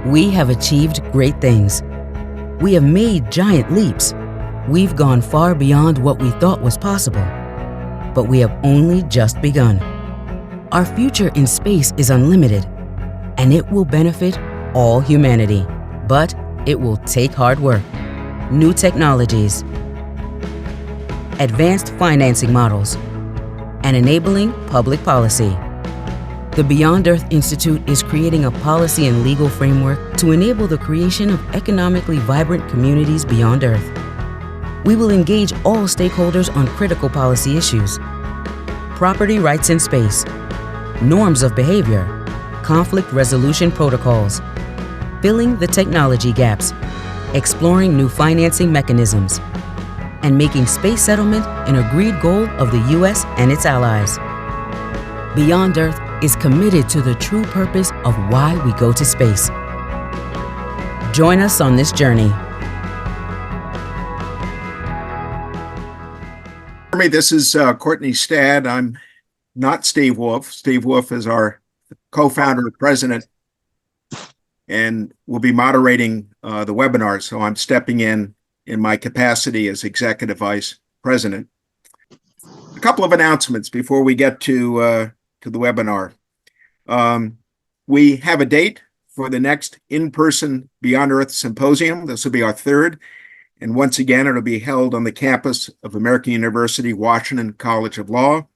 We have achieved great things. We have made giant leaps. We've gone far beyond what we thought was possible. But we have only just begun. Our future in space is unlimited, and it will benefit all humanity. But it will take hard work, new technologies, advanced financing models, and enabling public policy. The Beyond Earth Institute is creating a policy and legal framework to enable the creation of economically vibrant communities beyond Earth. We will engage all stakeholders on critical policy issues: property rights in space, norms of behavior, conflict resolution protocols, filling the technology gaps, exploring new financing mechanisms, and making space settlement an agreed goal of the U.S. and its allies. Beyond Earth is committed to the true purpose of why we go to space. Join us on this journey. This is Courtney Stadd. I'm not Steve Wolfe. Steve Wolfe is our co-founder and president, and will be moderating the webinar. So I'm stepping in my capacity as executive vice president. A couple of announcements before we get to the webinar. We have a date for the next in-person Beyond Earth Symposium. This will be our third. And once again, it'll be held on the campus of American University, Washington College of Law,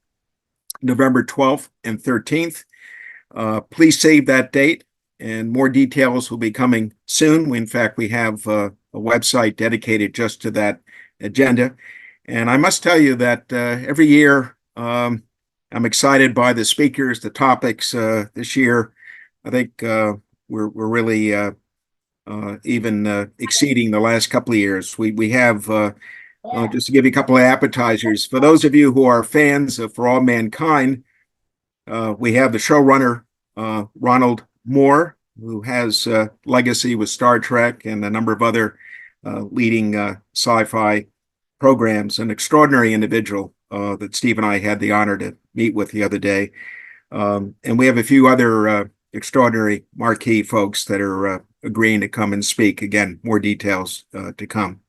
November 12th and 13th. Please save that date, and more details will be coming soon. In fact, we have a website dedicated just to that agenda. And I must tell you that every year, I'm excited by the speakers, the topics. This year, I think we're really even exceeding the last couple of years. We have, just to give you a couple of appetizers, for those of you who are fans of For All Mankind, we have the showrunner, Ronald Moore, who has legacy with Star Trek and a number of other leading sci-fi programs, an extraordinary individual that Steve and I had the honor to meet with the other day. And we have a few other extraordinary marquee folks that are agreeing to come and speak. Again, more details to come.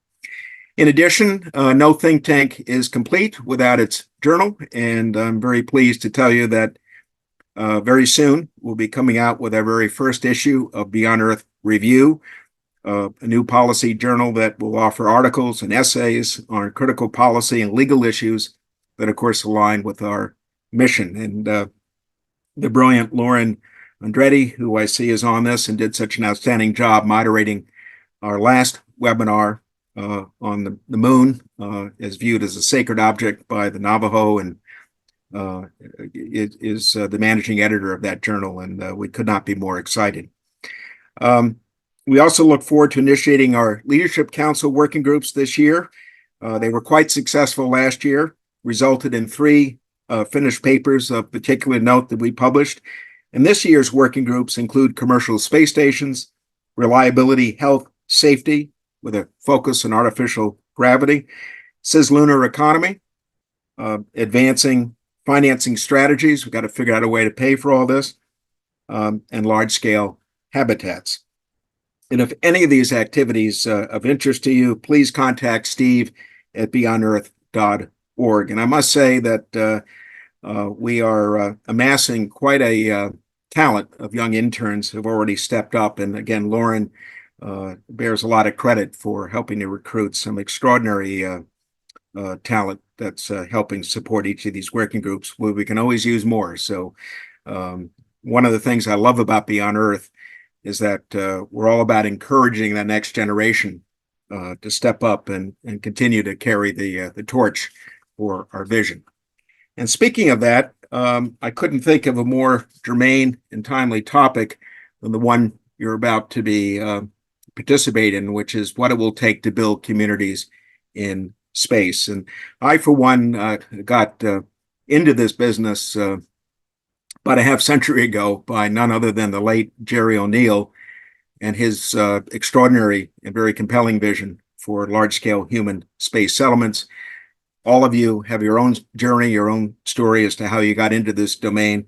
In addition, no think tank is complete without its journal, and I'm very pleased to tell you that very soon we'll be coming out with our very first issue of Beyond Earth Review, a new policy journal that will offer articles and essays on critical policy and legal issues that, of course, align with our mission. And the brilliant Lauren Andretti, who I see is on this and did such an outstanding job moderating our last webinar on the moon, is viewed as a sacred object by the Navajo, and is the managing editor of that journal, and we could not be more excited. We also look forward to initiating our Leadership Council working groups this year. They were quite successful last year, resulted in 3 finished papers of particular note that we published. And this year's working groups include commercial space stations, reliability, health, safety, with a focus on artificial gravity, cislunar economy, advancing financing strategies. We've got to figure out a way to pay for all this, and large-scale habitats. And if any of these activities of interest to you, please contact Steve at beyondearth.org. And I must say that we are amassing quite a talent of young interns who have already stepped up. And again, Lauren bears a lot of credit for helping to recruit some extraordinary talent that's helping support each of these working groups, where we can always use more. So one of the things I love about Beyond Earth is that we're all about encouraging that next generation to step up and continue to carry the torch for our vision. And speaking of that, I couldn't think of a more germane and timely topic than the one you're about to be participate in, which is what it will take to build communities in space. And I, for one, got into this business about a half century ago by none other than the late Jerry O'Neill and his extraordinary and very compelling vision for large-scale human space settlements. All of you have your own journey, your own story as to how you got into this domain.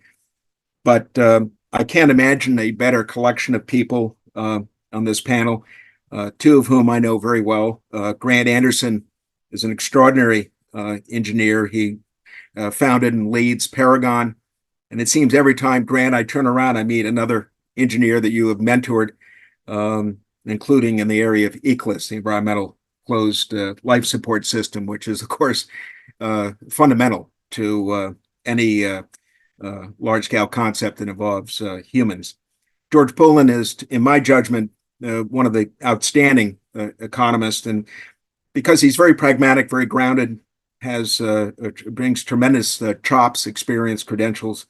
But I can't imagine a better collection of people on this panel, two of whom I know very well. Grant Anderson is an extraordinary engineer. He founded and leads Paragon. And it seems every time, Grant, I turn around, I meet another engineer that you have mentored, including in the area of ECLSS, the environmental closed life support system, which is, of course, fundamental to any large-scale concept that involves humans. George Pullen is, in my judgment, one of the outstanding economists, and because he's very pragmatic, very grounded, has brings tremendous chops, experience, credentials,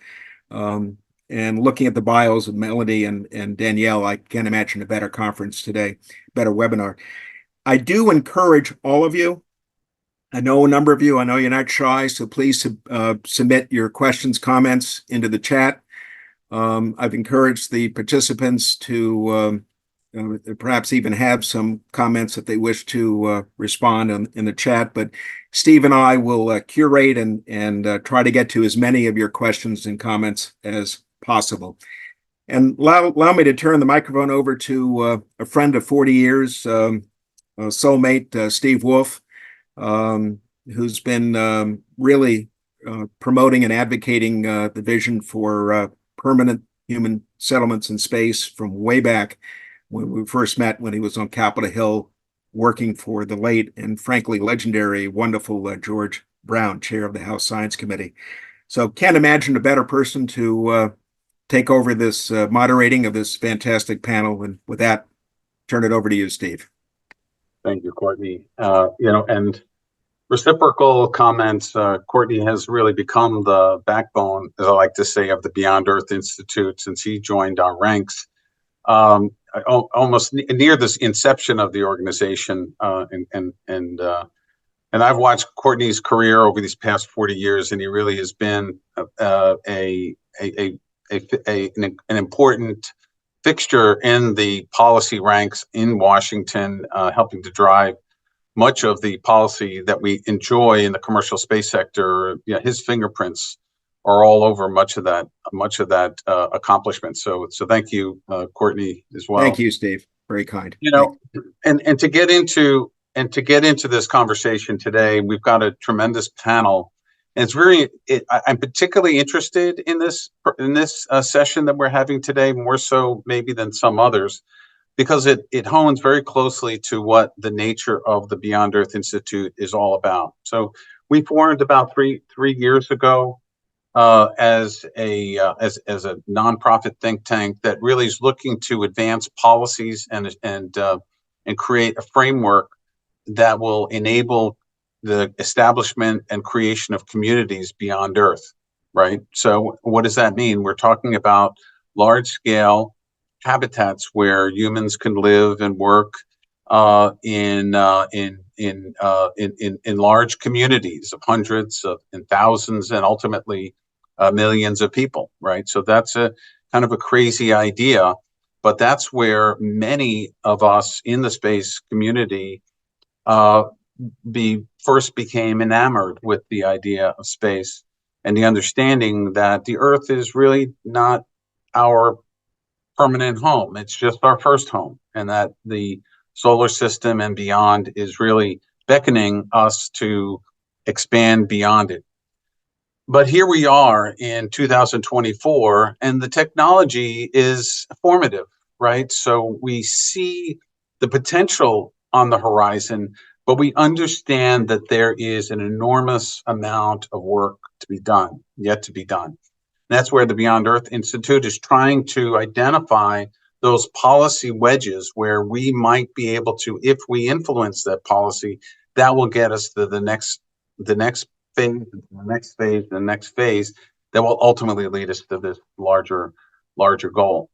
and looking at the bios of Melodie and Danielle, I can't imagine a better conference today, better webinar. I do encourage all of you. I know a number of you. I know you're not shy, so please submit your questions, comments into the chat. I've encouraged the participants to perhaps even have some comments if they wish to respond in the chat. But Steve and I will curate and try to get to as many of your questions and comments as possible. And allow me to turn the microphone over to a friend of 40 years, soulmate, Steve Wolfe, who's been really promoting and advocating the vision for permanent human settlements in space from way back when we first met, when he was on Capitol Hill working for the late and frankly legendary, wonderful George Brown, chair of the House Science Committee. So can't imagine a better person to take over this moderating of this fantastic panel. And with that, turn it over to you, Steve. Thank you, Courtney. And reciprocal comments. Courtney has really become the backbone, as I like to say, of the Beyond Earth Institute since he joined our ranks almost near this inception of the organization. And I've watched Courtney's career over these past 40 years, and he really has been an important fixture in the policy ranks in Washington, helping to drive much of the policy that we enjoy in the commercial space sector. His fingerprints are all over much of that accomplishment. So thank you, Courtney, as well. Thank you, Steve. Very kind. And to get into this conversation today, we've got a tremendous panel. And I'm particularly interested in this session that we're having today, more so maybe than some others, because it hones very closely to what the nature of the Beyond Earth Institute is all about. So we formed about three years ago as a nonprofit think tank that really is looking to advance policies and create a framework that will enable the establishment and creation of communities beyond Earth, right? So what does that mean? We're talking about large-scale habitats where humans can live and work in large communities of hundreds and thousands and ultimately millions of people, right? So that's a kind of a crazy idea, but that's where many of us in the space community first became enamored with the idea of space and the understanding that the Earth is really not our permanent home. It's just our first home, and that the solar system and beyond is really beckoning us to expand beyond it. But here we are in 2024, and the technology is formative, right? So we see the potential on the horizon, but we understand that there is an enormous amount of work yet to be done. That's where the Beyond Earth Institute is trying to identify those policy wedges where we might be able to, if we influence that policy, that will get us to the next phase that will ultimately lead us to this larger goal.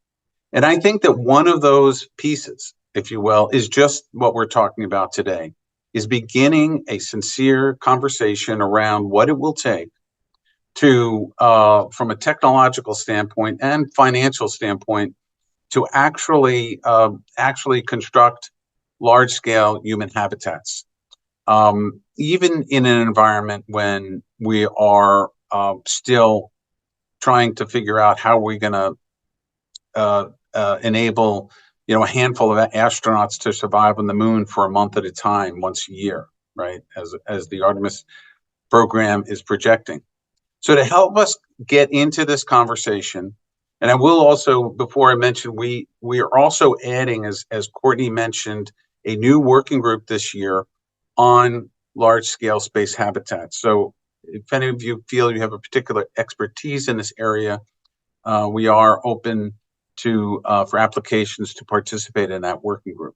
And I think that one of those pieces, if you will, is just what we're talking about today, is beginning a sincere conversation around what it will take to, from a technological standpoint and financial standpoint, to actually construct large-scale human habitats, even in an environment when we are still trying to figure out how we're going to enable, a handful of astronauts to survive on the moon for a month at a time, once a year, right? As the Artemis program is projecting. So to help us get into this conversation, and I will also, before I mention, we are also adding, as Courtney mentioned, a new working group this year on large-scale space habitats. So if any of you feel you have a particular expertise in this area, we are open to for applications to participate in that working group.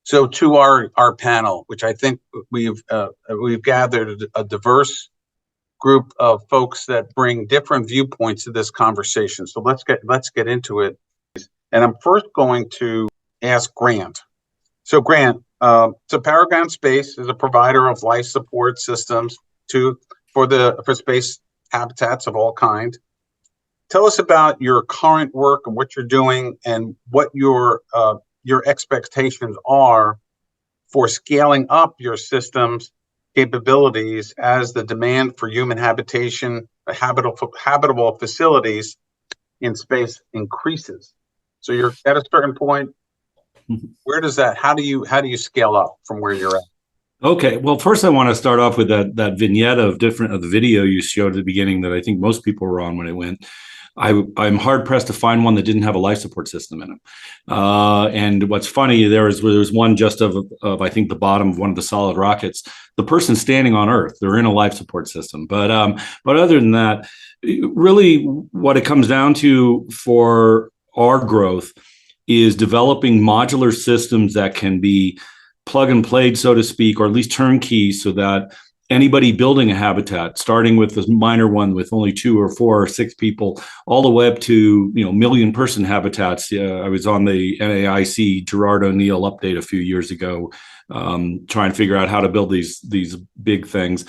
So to our panel, which I think we've gathered a diverse group of folks that bring different viewpoints to this conversation. So let's get into it. And I'm first going to ask Grant. So Grant, so Paragon Space is a provider of life support systems for space habitats of all kind. Tell us about your current work and what you're doing, and what your expectations are for scaling up your systems capabilities as the demand for human habitation, habitable facilities in space increases. So you're at a certain point. Where does that? How do you scale up from where you're at? Okay, well, first I want to start off with that vignette of the video you showed at the beginning that I think most people were on when it went. I'm hard pressed to find one that didn't have a life support system in it. And what's funny, there was one just of I think the bottom of one of the solid rockets. The person standing on Earth, they're in a life support system. But other than that, really what it comes down to for our growth is developing modular systems that can be plug and played, so to speak, or at least turnkey, so that anybody building a habitat, starting with this minor one with only 2 or 4 or 6 people, all the way up to million-person habitats. I was on the NAIC Gerard O'Neill update a few years ago, trying to figure out how to build these big things.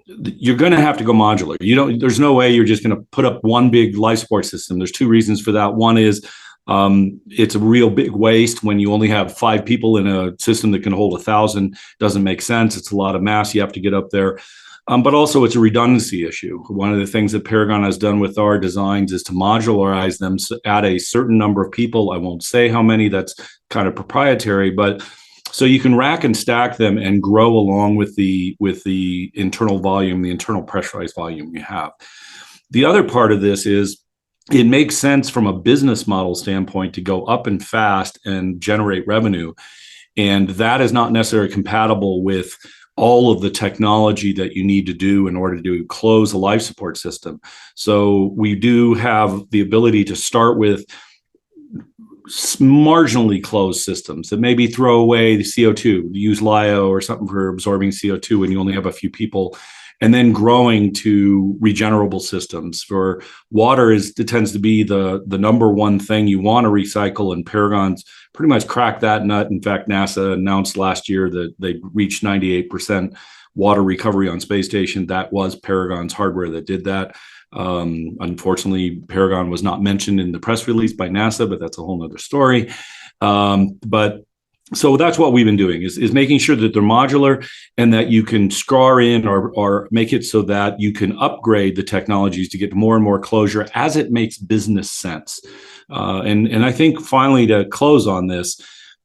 You're going to have to go modular. There's no way you're just going to put up one big life support system. There's 2 reasons for that. One is it's a real big waste when you only have 5 people in a system that can hold 1,000. Doesn't make sense. It's a lot of mass you have to get up there. But also it's a redundancy issue. One of the things that Paragon has done with our designs is to modularize them at a certain number of people. I won't say how many, that's kind of proprietary, but so you can rack and stack them and grow along with the internal volume, the internal pressurized volume you have. The other part of this is it makes sense from a business model standpoint to go up and fast and generate revenue. And that is not necessarily compatible with all of the technology that you need to do in order to close a life support system. So we do have the ability to start with marginally closed systems that maybe throw away the CO2, use LIO or something for absorbing CO2 when you only have a few people, and then growing to regenerable systems. For water, it tends to be the number one thing you want to recycle, and Paragon's pretty much cracked that nut. In fact, NASA announced last year that they reached 98% water recovery on space station. That was Paragon's hardware that did that. Unfortunately, Paragon was not mentioned in the press release by NASA, but that's a whole nother story. So that's what we've been doing is making sure that they're modular and that you can scar in or make it so that you can upgrade the technologies to get more and more closure as it makes business sense. And I think finally, to close on this,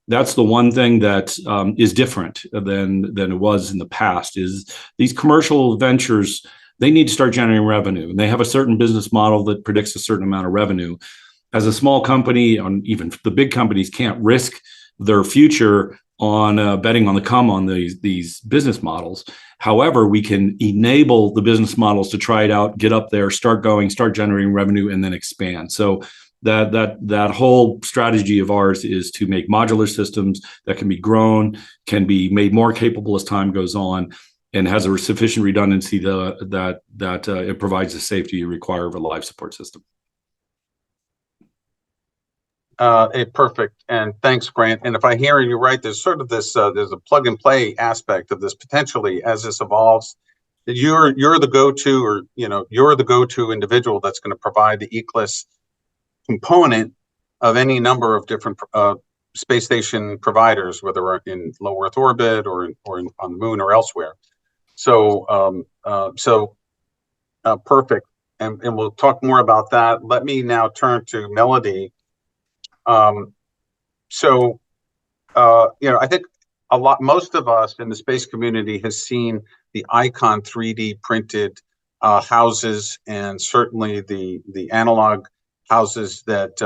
that's the one thing that is different than it was in the past is these commercial ventures. They need to start generating revenue, and they have a certain business model that predicts a certain amount of revenue. As a small company, even the big companies can't risk their future on betting on the come on these business models. However, we can enable the business models to try it out, get up there, start generating revenue, and then expand. So that whole strategy of ours is to make modular systems that can be grown, can be made more capable as time goes on, and has a sufficient redundancy that it provides the safety you require of a life support system. Perfect. And thanks, Grant. And if I hear you right, there's sort of this, there's a plug and play aspect of this potentially as this evolves. That you're the go-to, or you're the go-to individual that's going to provide the ECLSS component of any number of different space station providers, whether we're in low Earth orbit or on the moon or elsewhere. So perfect. And we'll talk more about that. Let me now turn to Melodie. So, I think most of us in the space community has seen the Icon 3D printed houses, and certainly the analog houses that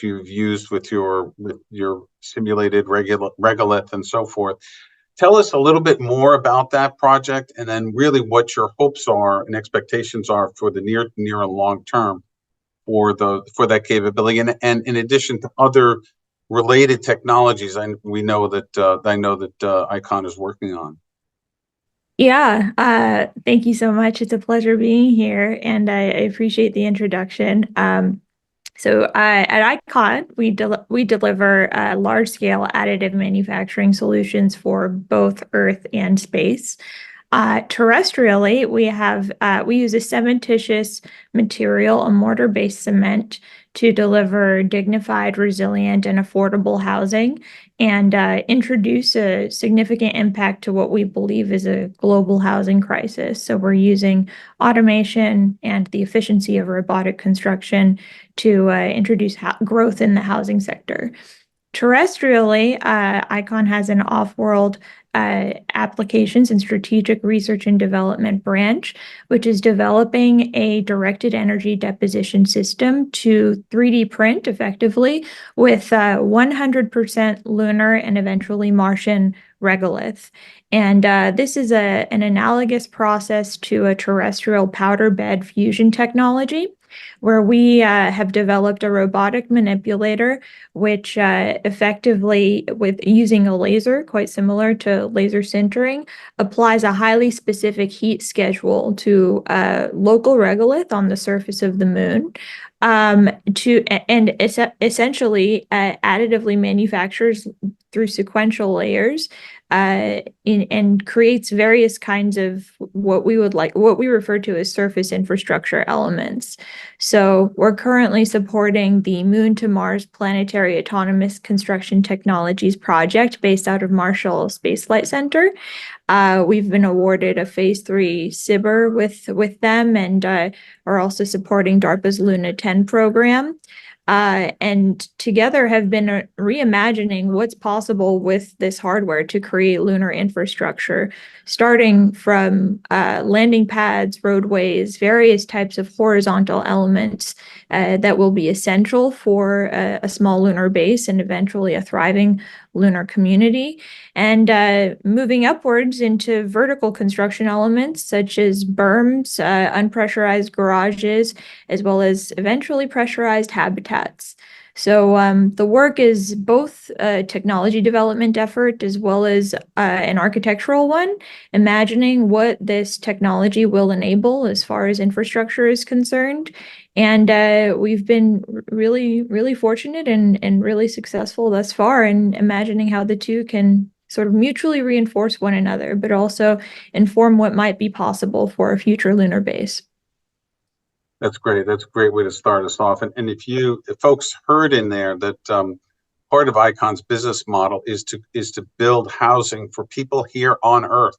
you've used with your simulated regolith and so forth. Tell us a little bit more about that project, and then really what your hopes are and expectations are for the near and long term for that capability, and in addition to other related technologies I know that Icon is working on. Yeah, thank you so much. It's a pleasure being here, and I appreciate the introduction. At Icon, we deliver large-scale additive manufacturing solutions for both Earth and space. Terrestrially, we use a cementitious material, a mortar-based cement, to deliver dignified, resilient, and affordable housing, and introduce a significant impact to what we believe is a global housing crisis. So we're using automation and the efficiency of robotic construction to introduce growth in the housing sector. Terrestrially, Icon has an off-world applications and strategic research and development branch, which is developing a directed energy deposition system to 3D print effectively with 100% lunar and eventually Martian regolith. And this is an analogous process to a terrestrial powder bed fusion technology, where we have developed a robotic manipulator, which effectively, with using a laser, quite similar to laser sintering, applies a highly specific heat schedule to local regolith on the surface of the moon, essentially additively manufactures through sequential layers and creates various kinds of what we refer to as surface infrastructure elements. So we're currently supporting the Moon to Mars Planetary Autonomous Construction Technologies project based out of Marshall Space Flight Center. We've been awarded a Phase 3 SBIR with them, and are also supporting DARPA's Luna 10 program. And together have been reimagining what's possible with this hardware to create lunar infrastructure, starting from landing pads, roadways, various types of horizontal elements that will be essential for a small lunar base and eventually a thriving lunar community, and moving upwards into vertical construction elements such as berms, unpressurized garages, as well as eventually pressurized habitats. So the work is both a technology development effort as well as an architectural one, imagining what this technology will enable as far as infrastructure is concerned. And we've been really, really fortunate and really successful thus far in imagining how the two can sort of mutually reinforce one another, but also inform what might be possible for a future lunar base. That's great. That's a great way to start us off. And if folks heard in there that part of Icon's business model is to build housing for people here on Earth.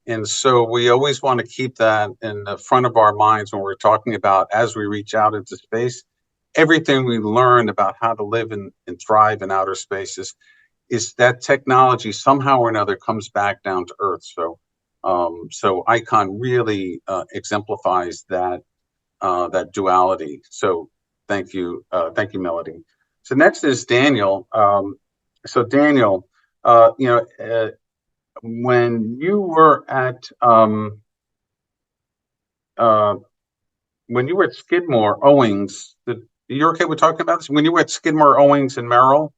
And so we always want to keep that in the front of our minds when we're talking about, as we reach out into space, everything we learn about how to live and thrive in outer spaces is that technology somehow or another comes back down to Earth. So Icon really exemplifies that duality. So thank you, Melodie. So next is Daniel. So Daniel, when you were at Skidmore, Owings, you're okay with talking about this? When you were at Skidmore, Owings and Merrill,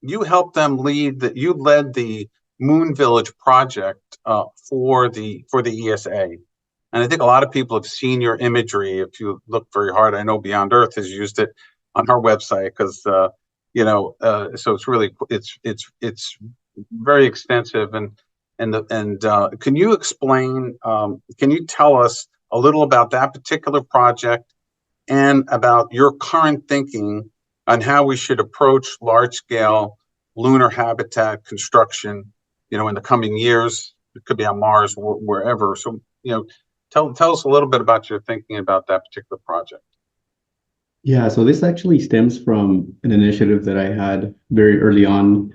you helped them you led the Moon Village project for the ESA. And I think a lot of people have seen your imagery. If you look very hard, I know Beyond Earth has used it on her website because so it's really it's very extensive. And can you explain? Can you tell us a little about that particular project and about your current thinking on how we should approach large-scale lunar habitat construction? In the coming years, it could be on Mars, wherever. So Tell us a little bit about your thinking about that particular project. Yeah, so this actually stems from an initiative that I had very early on,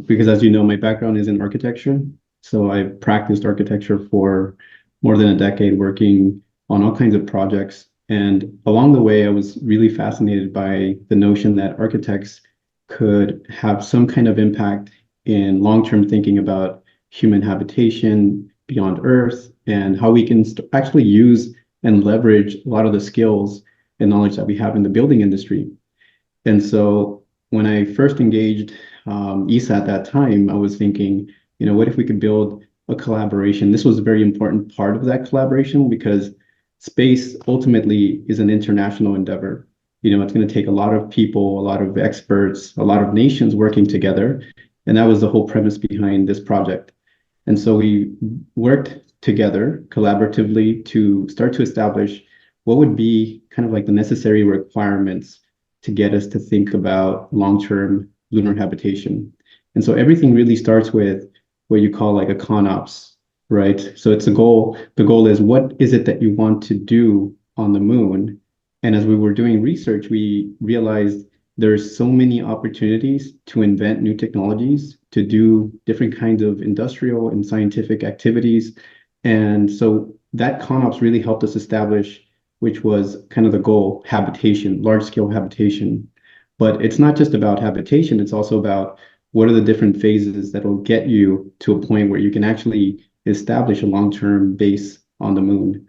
because as you know, my background is in architecture. So I practiced architecture for more than a decade, working on all kinds of projects. And along the way, I was really fascinated by the notion that architects could have some kind of impact in long-term thinking about human habitation beyond Earth and how we can actually use and leverage a lot of the skills and knowledge that we have in the building industry. And so when I first engaged ESA at that time, I was thinking, what if we could build a collaboration? This was a very important part of that collaboration because space ultimately is an international endeavor. It's going to take a lot of people, a lot of experts, a lot of nations working together. And that was the whole premise behind this project. And so we worked together collaboratively to start to establish what would be kind of like the necessary requirements to get us to think about long-term lunar habitation. And so everything really starts with what you call like a ConOps, right? So it's a goal. The goal is, what is it that you want to do on the moon? And as we were doing research, we realized there's so many opportunities to invent new technologies, to do different kinds of industrial and scientific activities. And so that ConOps really helped us establish, which was kind of the goal, habitation, large-scale habitation. But it's not just about habitation, it's also about what are the different phases that will get you to a point where you can actually establish a long-term base on the moon.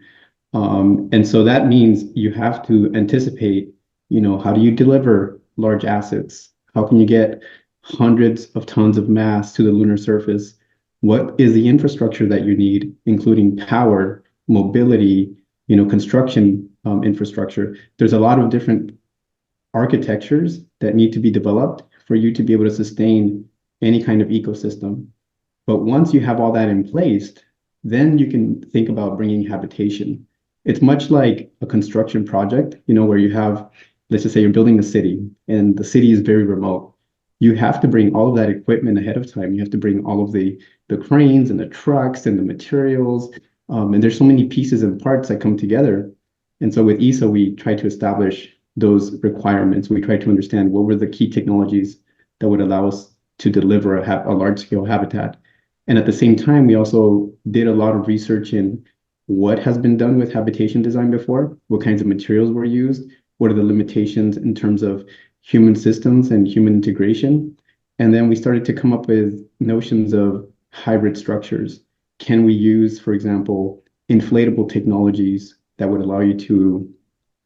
And so that means you have to anticipate, how do you deliver large assets? How can you get hundreds of tons of mass to the lunar surface? What is the infrastructure that you need, including power, mobility, construction infrastructure? There's a lot of different architectures that need to be developed for you to be able to sustain any kind of ecosystem. But once you have all that in place, then you can think about bringing habitation. It's much like a construction project, where you have, let's just say you're building a city and the city is very remote. You have to bring all of that equipment ahead of time. You have to bring all of the cranes and the trucks and the materials. And there's so many pieces and parts that come together. And so with ESA, we try to establish those requirements. We try to understand what were the key technologies that would allow us to deliver a large-scale habitat. And at the same time, we also did a lot of research in what has been done with habitation design before, what kinds of materials were used, what are the limitations in terms of human systems and human integration. And then we started to come up with notions of hybrid structures. Can we use, for example, inflatable technologies that would allow you to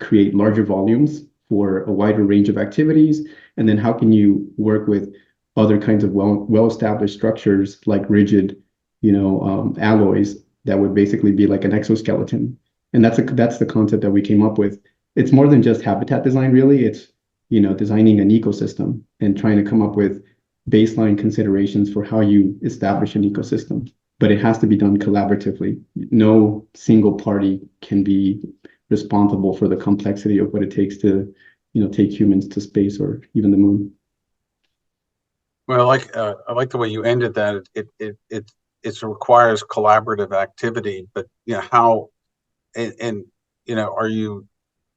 create larger volumes for a wider range of activities? And then how can you work with other kinds of well-established structures like rigid, alloys that would basically be like an exoskeleton? And that's the concept that we came up with. It's more than just habitat design, really. It's, designing an ecosystem and trying to come up with baseline considerations for how you establish an ecosystem. But it has to be done collaboratively. No single party can be responsible for the complexity of what it takes to, take humans to space or even the moon. Well, I like the way you ended that. It requires collaborative activity, but how and are you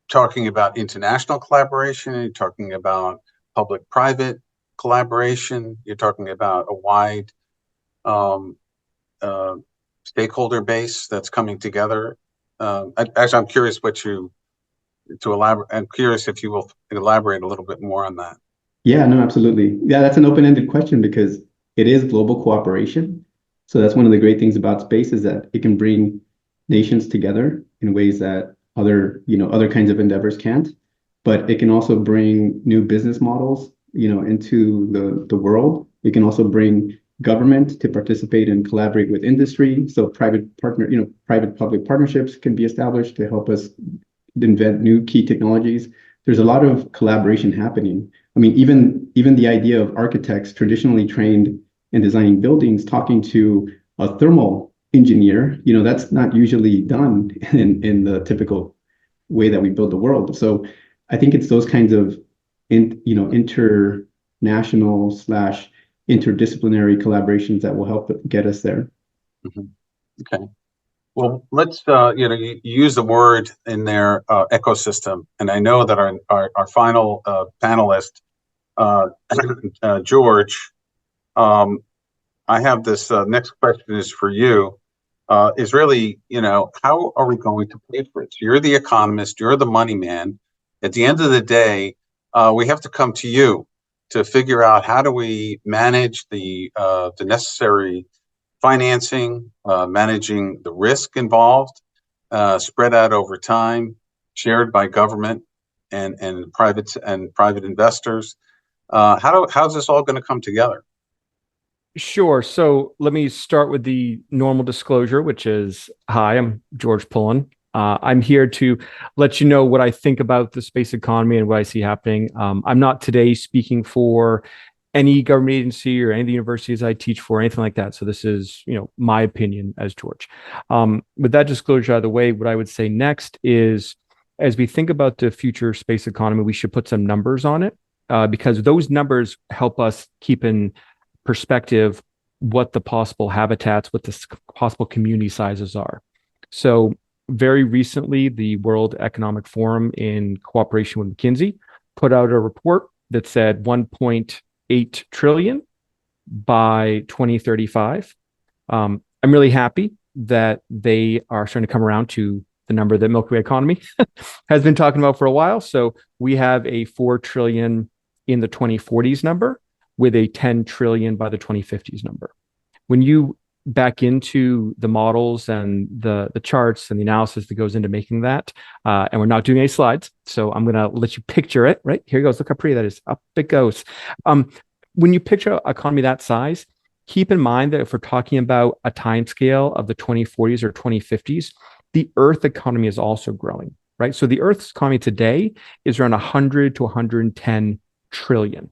talking about international collaboration? Are you talking about public-private collaboration? You're talking about a wide stakeholder base that's coming together. Actually, I'm curious I'm curious if you will elaborate a little bit more on that. Yeah, no, absolutely. Yeah, that's an open-ended question because it is global cooperation. So that's one of the great things about space is that it can bring nations together in ways that other kinds of endeavors can't. But it can also bring new business models, into the world. It can also bring government to participate and collaborate with industry. So private-public partnerships can be established to help us invent new key technologies. There's a lot of collaboration happening. I mean, even the idea of architects traditionally trained in designing buildings talking to a thermal engineer, that's not usually done in the typical way that we build the world. So I think it's those kinds of international / interdisciplinary collaborations that will help get us there. Mm-hmm. Okay. Well, let's, you use the word in there, ecosystem. And I know that our final panelist, George, I have this next question is for you, is really, how are we going to pay for it? So you're the economist, you're the money man. At the end of the day, we have to come to you to figure out how do we manage the necessary financing, managing the risk involved, spread out over time, shared by government and private investors. How's this all going to come together? Sure. So let me start with the normal disclosure, which is, hi, I'm George Pullen. I'm here to let you know what I think about the space economy and what I see happening. I'm not today speaking for any government agency or any of the universities I teach for, or anything like that. So this is, my opinion as George. With that disclosure out of the way, what I would say next is, as we think about the future space economy, we should put some numbers on it, because those numbers help us keep in perspective what the possible habitats, what the possible community sizes are. So very recently, the World Economic Forum, in cooperation with McKinsey, put out a report that said 1.8 trillion by 2035. I'm really happy that they are starting to come around to the number that MilkyWayEconomy has been talking about for a while. So we have a 4 trillion in the 2040s number, with a 10 trillion by the 2050s number. When you back into the models and the charts and the analysis that goes into making that, and we're not doing any slides, so I'm going to let you picture it, right? Here it goes. Look how pretty that is. Up it goes. When you picture an economy that size, keep in mind that if we're talking about a time scale of the 2040s or 2050s, the Earth economy is also growing, right? So the Earth's economy today is around 100 to 110 trillion.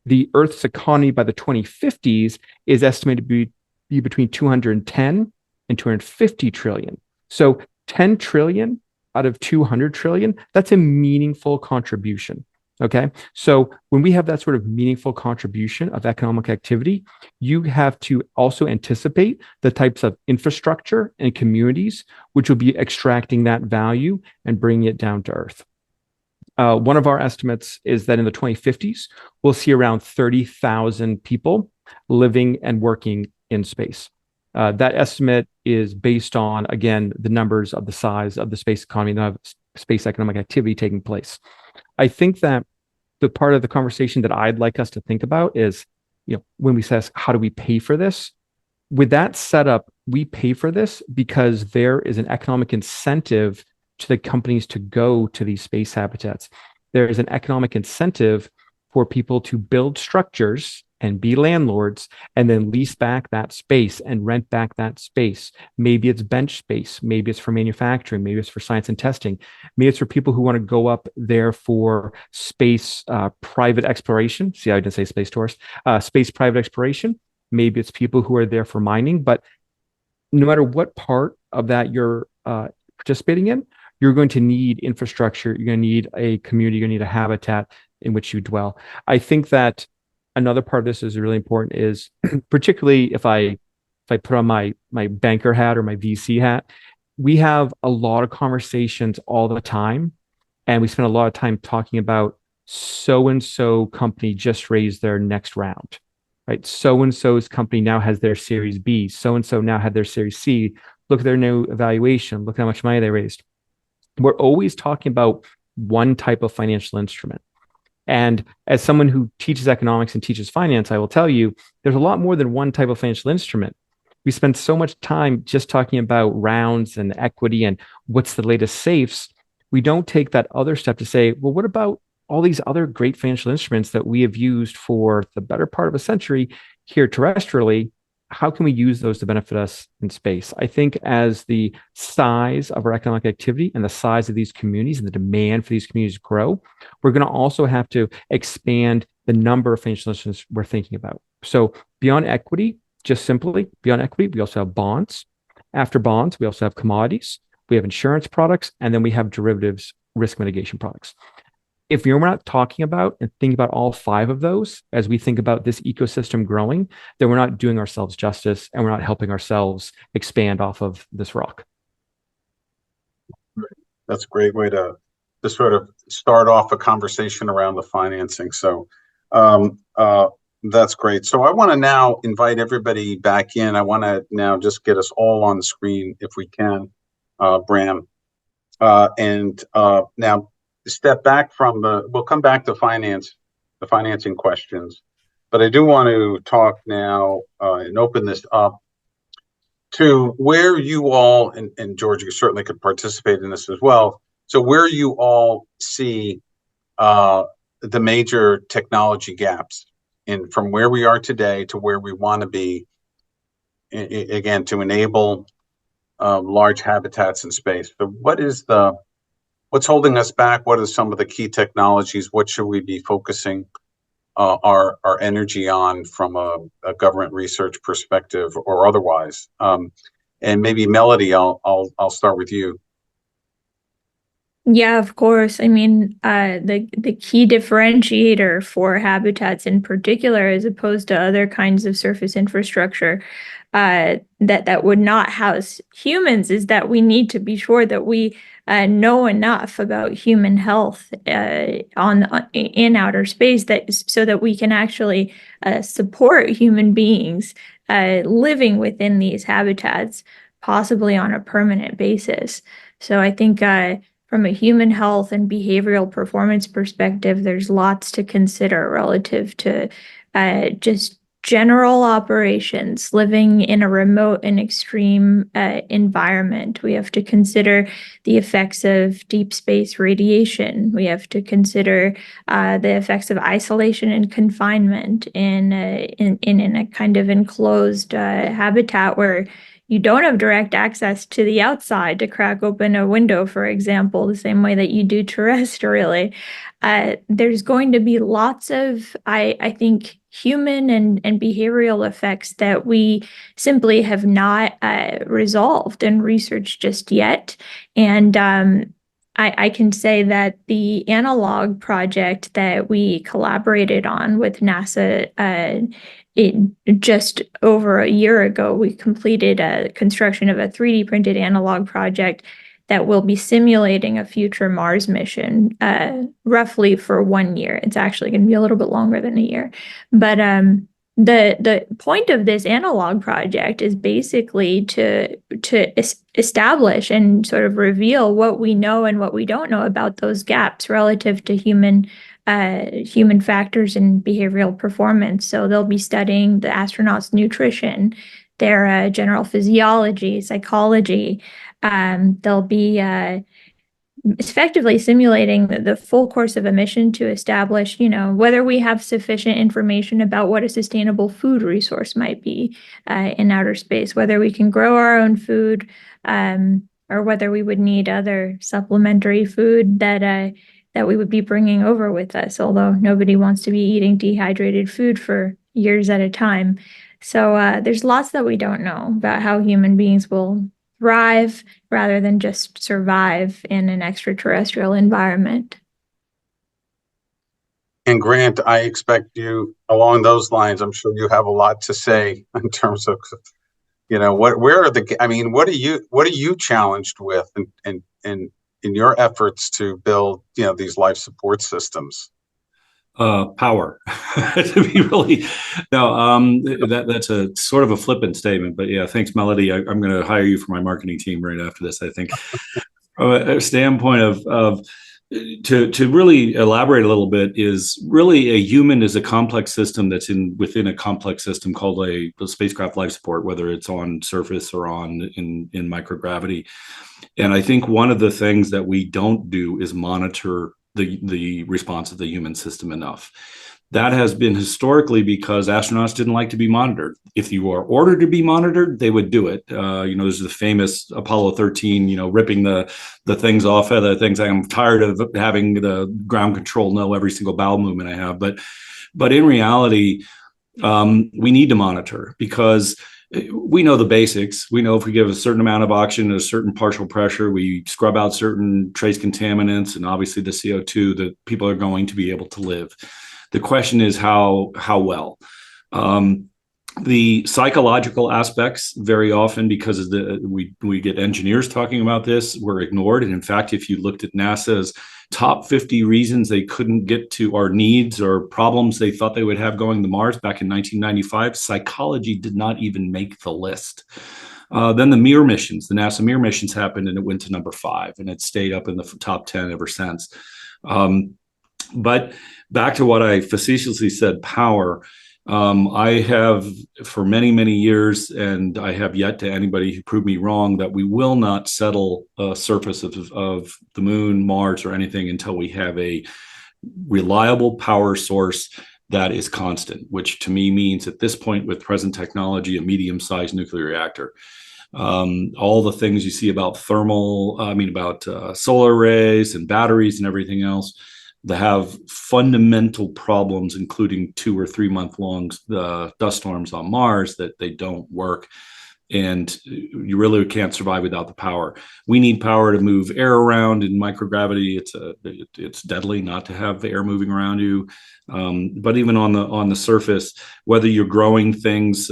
The Earth's economy by the 2050s is estimated to be between 210 and 250 trillion. So 10 trillion out of 200 trillion, that's a meaningful contribution. Okay. So when we have that sort of meaningful contribution of economic activity, you have to also anticipate the types of infrastructure and communities which will be extracting that value and bringing it down to Earth. One of our estimates is that in the 2050s, we'll see around 30,000 people living and working in space. That estimate is based on, again, the numbers of the size of the space economy and of space economic activity taking place. I think that the part of the conversation that I'd like us to think about is, when we say, how do we pay for this? With that setup, we pay for this because there is an economic incentive to the companies to go to these space habitats. There is an economic incentive for people to build structures and be landlords and then lease back that space and rent back that space. Maybe it's bench space. Maybe it's for manufacturing. Maybe it's for science and testing. Maybe it's for people who want to go up there for space private exploration. See how I didn't say space tourist? Space private exploration. Maybe it's people who are there for mining. But no matter what part of that you're participating in, you're going to need infrastructure. You're going to need a community. You're going to need a habitat in which you dwell. I think that another part of this is really important is, particularly if I put on my banker hat or my VC hat, we have a lot of conversations all the time. And we spend a lot of time talking about so-and-so company just raised their next round, right? So-and-so's company now has their Series B. So-and-so now had their Series C. Look at their new evaluation. Look how much money they raised. We're always talking about one type of financial instrument. And as someone who teaches economics and teaches finance, I will tell you, there's a lot more than one type of financial instrument. We spend so much time just talking about rounds and equity and what's the latest safes. We don't take that other step to say, well, what about all these other great financial instruments that we have used for the better part of a century here terrestrially? How can we use those to benefit us in space? I think as the size of our economic activity and the size of these communities and the demand for these communities grow, we're going to also have to expand the number of financial instruments we're thinking about. So beyond equity, just simply beyond equity, we also have bonds. After bonds, we also have commodities, we have insurance products, and then we have derivatives, risk mitigation products. If we're not talking about and thinking about all five of those as we think about this ecosystem growing, then we're not doing ourselves justice and we're not helping ourselves expand off of this rock. That's a great way to sort of start off a conversation around the financing. So that's great. So I want to now invite everybody back in. I want to now just get us all on the screen if we can, Bram. And now step back from we'll come back to the financing questions. But I do want to talk now and open this up to where you all, and George, you certainly could participate in this as well. So where you all see the major technology gaps from where we are today to where we want to be, again, to enable large habitats in space. So what's holding us back? What are some of the key technologies? What should we be focusing our energy on from a government research perspective or otherwise? And maybe Melodie, I'll start with you. Yeah, of course. I mean, the key differentiator for habitats in particular, as opposed to other kinds of surface infrastructure that would not house humans, is that we need to be sure that we know enough about human health in outer space so that we can actually support human beings living within these habitats, possibly on a permanent basis. So I think from a human health and behavioral performance perspective, there's lots to consider relative to just general operations living in a remote and extreme environment. We have to consider the effects of deep space radiation. We have to consider the effects of isolation and confinement in a kind of enclosed habitat where you don't have direct access to the outside to crack open a window, for example, the same way that you do terrestrially. There's going to be lots of, I think, human and behavioral effects that we simply have not resolved and researched just yet. And I can say that the analog project that we collaborated on with NASA, just over a year ago, we completed a construction of a 3D printed analog project that will be simulating a future Mars mission, roughly for 1 year. It's actually going to be a little bit longer than a year. But the point of this analog project is basically to establish and sort of reveal what we know and what we don't know about those gaps relative to human factors and behavioral performance. So they'll be studying the astronauts' nutrition, their general physiology, psychology. They'll be effectively simulating the full course of a mission to establish, whether we have sufficient information about what a sustainable food resource might be in outer space, whether we can grow our own food, or whether we would need other supplementary food that we would be bringing over with us, although nobody wants to be eating dehydrated food for years at a time. So there's lots that we don't know about how human beings will thrive rather than just survive in an extraterrestrial environment. And Grant, I expect you along those lines. I'm sure you have a lot to say in terms of, what are you challenged with in your efforts to build, these life support systems? Power. To be really, no, that's a sort of a flippant statement, but yeah, thanks, Melodie. I'm going to hire you for my marketing team right after this. I think from a standpoint of to really elaborate a little bit, is really a human is a complex system that's within a complex system called a spacecraft life support, whether it's on surface or in microgravity. And I think one of the things that we don't do is monitor the response of the human system enough. That has been historically because astronauts didn't like to be monitored. If you are ordered to be monitored, they would do it. There's the famous Apollo 13, ripping the things off of the things. I'm tired of having the ground control know every single bowel movement I have. But in reality, we need to monitor because we know the basics. We know if we give a certain amount of oxygen at a certain partial pressure, we scrub out certain trace contaminants and obviously the CO2, that people are going to be able to live. The question is how well. The psychological aspects very often, because of we get engineers talking about this, were ignored. And in fact, if you looked at NASA's top 50 reasons they couldn't get to, our needs or problems they thought they would have going to Mars back in 1995, psychology did not even make the list. Then the Mir missions, the NASA Mir missions happened, and it went to number 5, and it stayed up in the top 10 ever since. But back to what I facetiously said, power. I have for many, many years, and I have yet to anybody who proved me wrong, that we will not settle a surface of the moon, Mars, or anything until we have a reliable power source that is constant, which to me means at this point with present technology, a medium-sized nuclear reactor. All the things you see about solar arrays and batteries and everything else, that have fundamental problems, including 2 or 3 month long dust storms on Mars, that they don't work. And you really can't survive without the power. We need power to move air around in microgravity. It's deadly not to have air moving around you. But even on the surface, whether you're growing things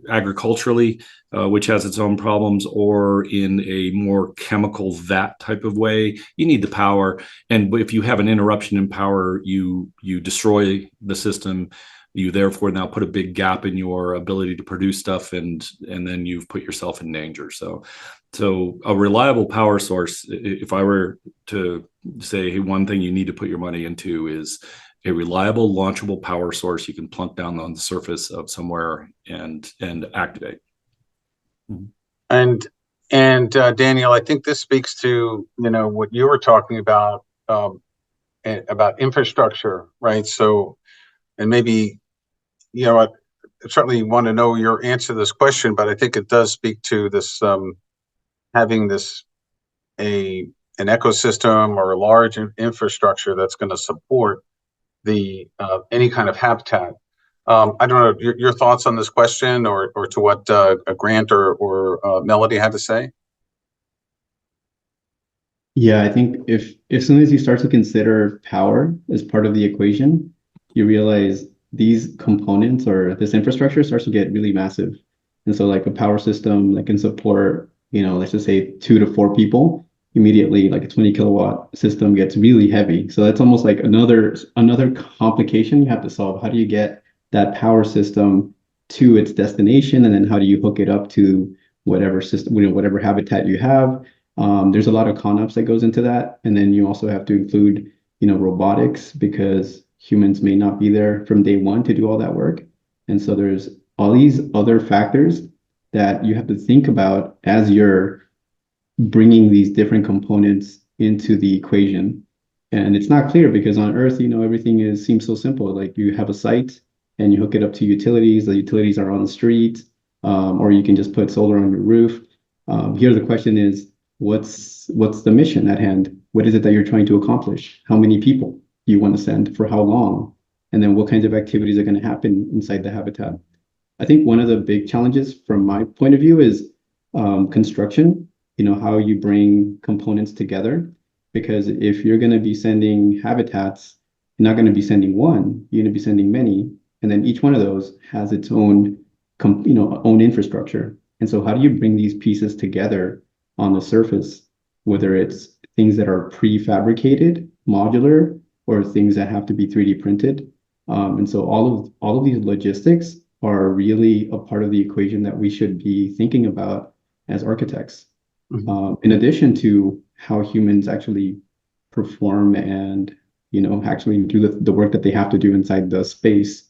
agriculturally, which has its own problems, or in a more chemical vat type of way, you need the power. And if you have an interruption in power, you destroy the system. You therefore now put a big gap in your ability to produce stuff, and then you've put yourself in danger. So a reliable power source, if I were to say, hey, one thing you need to put your money into is a reliable launchable power source you can plunk down on the surface of somewhere and activate. And Daniel, I think this speaks to what you were talking about infrastructure, right? So, and maybe I certainly want to know your answer to this question, but I think it does speak to this having an ecosystem or a large infrastructure that's going to support the any kind of habitat. I don't know your thoughts on this question, or to what Grant or Melodie had to say. Yeah, I think if as soon as you start to consider power as part of the equation, you realize these components or this infrastructure starts to get really massive. And so like a power system that can support, let's just say 2 to 4 people, immediately like a 20 kilowatt system gets really heavy. So that's almost like another complication you have to solve. How do you get that power system to its destination? And then how do you hook it up to whatever system, whatever habitat you have? There's a lot of ConOps that goes into that. And then you also have to include, robotics, because humans may not be there from day one to do all that work. And so there's all these other factors that you have to think about as you're bringing these different components into the equation. And it's not clear because on Earth, everything seems so simple. Like you have a site and you hook it up to utilities. The utilities are on the street, or you can just put solar on your roof. Here the question is, what's the mission at hand? What is it that you're trying to accomplish? How many people do you want to send, for how long? And then what kinds of activities are going to happen inside the habitat? I think one of the big challenges from my point of view is construction, how you bring components together. Because if you're going to be sending habitats, you're not going to be sending one, you're going to be sending many. And then each one of those has its own, own infrastructure. And so how do you bring these pieces together on the surface, whether it's things that are prefabricated, modular, or things that have to be 3D printed? And so all of these logistics are really a part of the equation that we should be thinking about as architects. In addition to how humans actually perform and actually do the work that they have to do inside the space.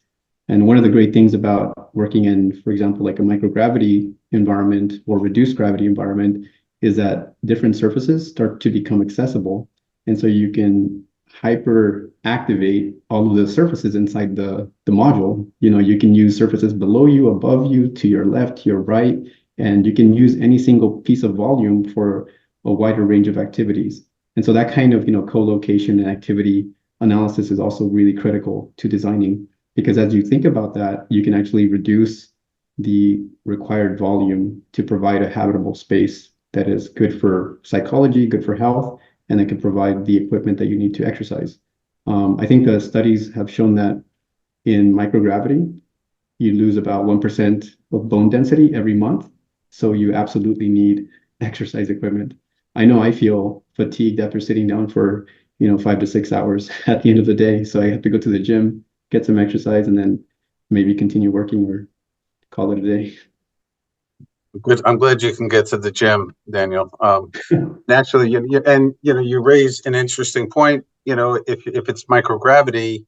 And one of the great things about working in, for example, like a microgravity environment or reduced gravity environment is that different surfaces start to become accessible. And so you can hyper activate all of the surfaces inside the module. You can use surfaces below you, above you, to your left, to your right, and you can use any single piece of volume for a wider range of activities. And so that kind of co-location and activity analysis is also really critical to designing, because as you think about that, you can actually reduce the required volume to provide a habitable space that is good for psychology, good for health, and that can provide the equipment that you need to exercise. I think the studies have shown that in microgravity, you lose about 1% of bone density every month. So you absolutely need exercise equipment. I know I feel fatigued after sitting down for 5 to 6 hours at the end of the day. So I have to go to the gym, get some exercise, and then maybe continue working or call it a day. Good. I'm glad you can get to the gym, Daniel. Naturally, you raise an interesting point. If it's microgravity,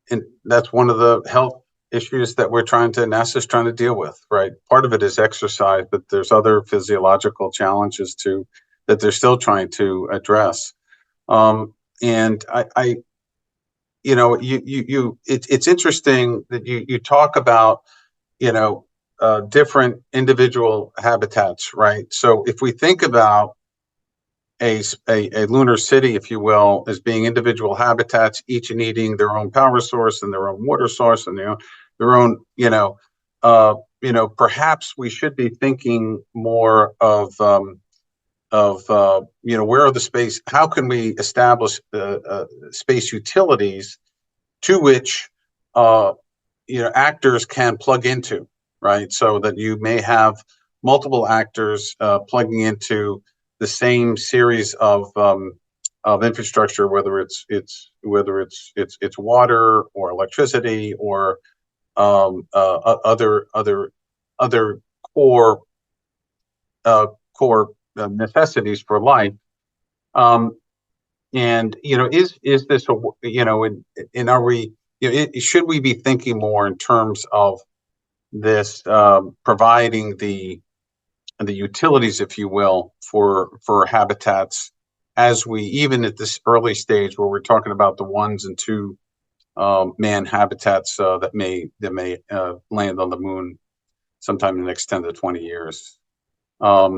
and that's one of the health issues that NASA's trying to deal with, right? Part of it is exercise, but there's other physiological challenges too that they're still trying to address. And it's interesting that you talk about, different individual habitats, right? So if we think about a lunar city, if you will, as being individual habitats, each needing their own power source and their own water source and their own, perhaps we should be thinking more of where are the space? How can we establish space utilities to which actors can plug into, right? So that you may have multiple actors plugging into the same series of infrastructure, whether it's water or electricity or other core necessities for life. And is this should we be thinking more in terms of this providing the utilities, if you will, for habitats, as we, even at this early stage where we're talking about the 1 and 2 man habitats that may land on the moon sometime in the next 10 to 20 years. Let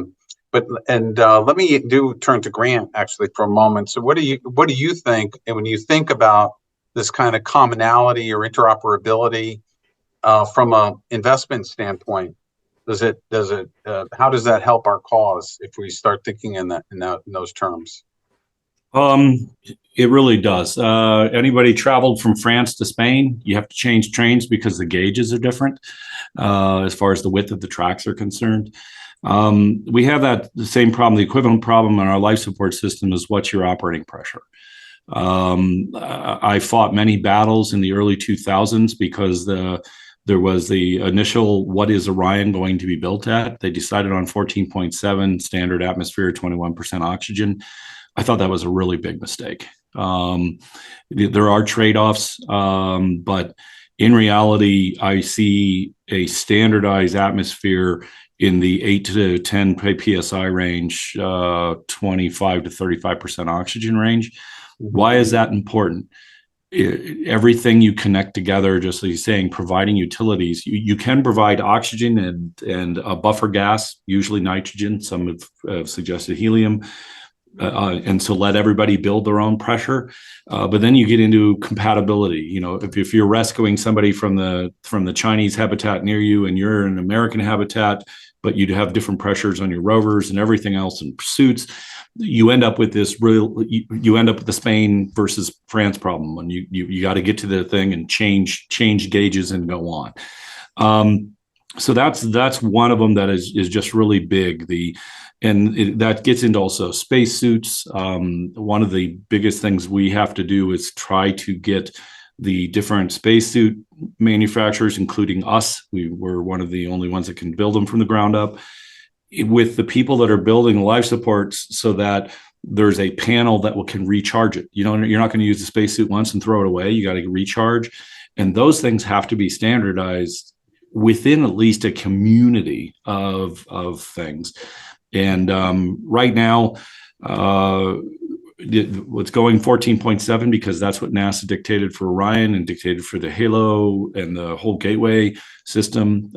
me turn to Grant actually for a moment. So what do you think, and when you think about this kind of commonality or interoperability from an investment standpoint, how does that help our cause if we start thinking in those terms? It really does. Anybody traveled from France to Spain, you have to change trains because the gauges are different as far as the width of the tracks are concerned. We have the same problem, the equivalent problem in our life support system is what's your operating pressure. I fought many battles in the early 2000s because there was the initial, what is Orion going to be built at? They decided on 14.7 standard atmosphere, 21% oxygen. I thought that was a really big mistake. There are trade-offs, but in reality, I see a standardized atmosphere in the 8 to 10 psi range, 25 to 35% oxygen range. Why is that important? Everything you connect together, just like you're saying, providing utilities, you can provide oxygen and a buffer gas, usually nitrogen. Some have suggested helium. And so let everybody build their own pressure. But then you get into compatibility. If you're rescuing somebody from the Chinese habitat near you and you're in an American habitat, but you'd have different pressures on your rovers and everything else in pursuits, you end up with the Spain versus France problem. And you got to get to the thing and change gauges and go on. So that's one of them that is just really big. That gets into also spacesuits. One of the biggest things we have to do is try to get the different spacesuit manufacturers, including us. We're one of the only ones that can build them from the ground up, with the people that are building life supports, so that there's a panel that can recharge it. You're not going to use the spacesuit once and throw it away. You got to recharge, and those things have to be standardized within at least a community of things. And right now, what's going 14.7 because that's what NASA dictated for Orion and dictated for the Halo and the whole Gateway system.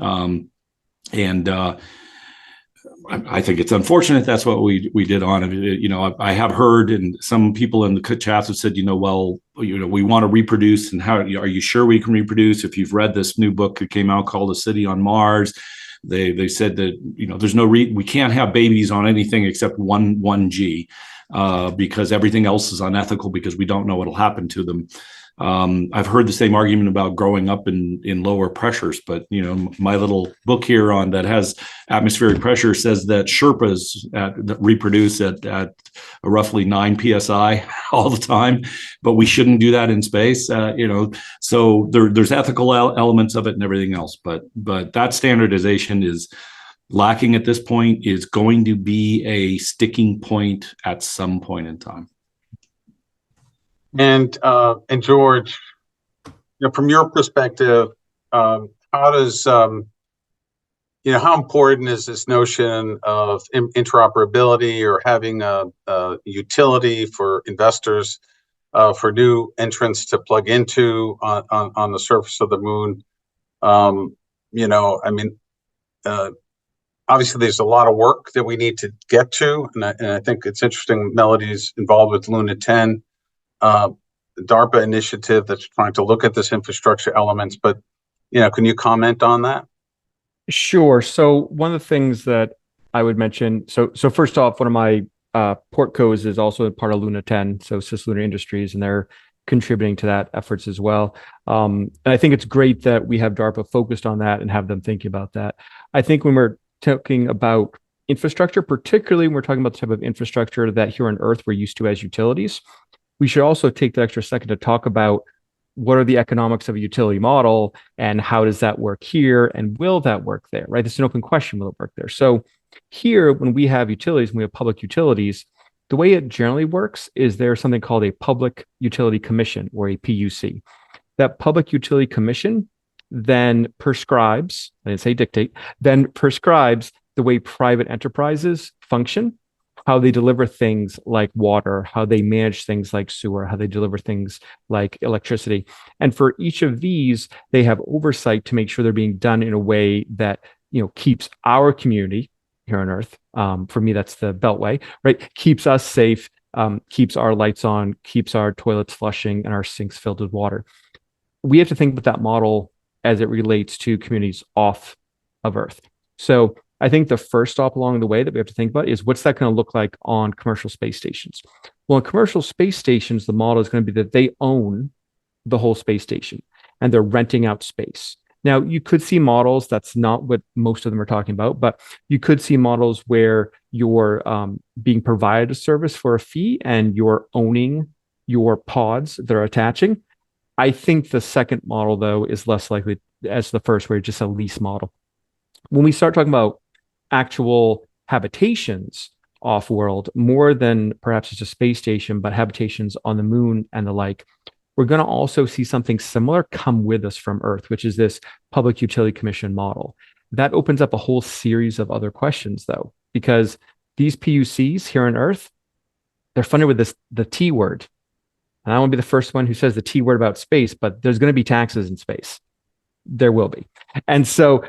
I think it's unfortunate that's what we did on it. I have heard, and some people in the chats have said, we want to reproduce, and how are you sure we can reproduce? If you've read this new book that came out called A City on Mars, they said that there's we can't have babies on anything except 1G. because everything else is unethical because we don't know what'll happen to them. I've heard the same argument about growing up in lower pressures, but my little book here on that has atmospheric pressure says that Sherpas that reproduce at a roughly 9 psi all the time, but we shouldn't do that in space. So there's ethical elements of it and everything else, but that standardization is lacking at this point, is going to be a sticking point at some point in time. And George, from your perspective, how does how important is this notion of interoperability or having a utility for investors for new entrants to plug into on the surface of the moon? Obviously, there's a lot of work that we need to get to, and I think it's interesting. Melodie's involved with Luna 10. The DARPA initiative that's trying to look at this infrastructure elements, but can you comment on that? Sure. So one of the things that I would mention, so first off, one of my portcos is also a part of Luna 10, so Cislunar Industries, and they're contributing to that efforts as well. And I think it's great that we have DARPA focused on that and have them thinking about that. I think when we're talking about infrastructure, particularly when we're talking about the type of infrastructure that here on Earth we're used to as utilities, we should also take the extra second to talk about what are the economics of a utility model and how does that work here and will that work there, right? This is an open question, will it work there? So here, when we have utilities, when we have public utilities, the way it generally works is there's something called a Public Utility Commission, or a PUC. That Public Utility Commission then prescribes, I didn't say dictate, then prescribes the way private enterprises function, how they deliver things like water, how they manage things like sewer, how they deliver things like electricity. And for each of these, they have oversight to make sure they're being done in a way that keeps our community here on Earth. For me, that's the Beltway, right? Keeps us safe, keeps our lights on, keeps our toilets flushing and our sinks filled with water. We have to think about that model as it relates to communities off of Earth. So I think the first stop along the way that we have to think about is what's that going to look like on commercial space stations? Well, on commercial space stations, the model is going to be that they own the whole space station and they're renting out space. Now, you could see models, that's not what most of them are talking about, but you could see models where you're being provided a service for a fee and you're owning your pods that are attaching. I think the second model, though, is less likely as the first, where it's just a lease model. When we start talking about actual habitations off-world, more than perhaps just a space station, but habitations on the moon and the like, we're going to also see something similar come with us from Earth, which is this Public Utility Commission model. That opens up a whole series of other questions, though, because these PUCs here on Earth, they're funded with the T word. And I won't be the first one who says the T word about space, but there's going to be taxes in space. There will be. And so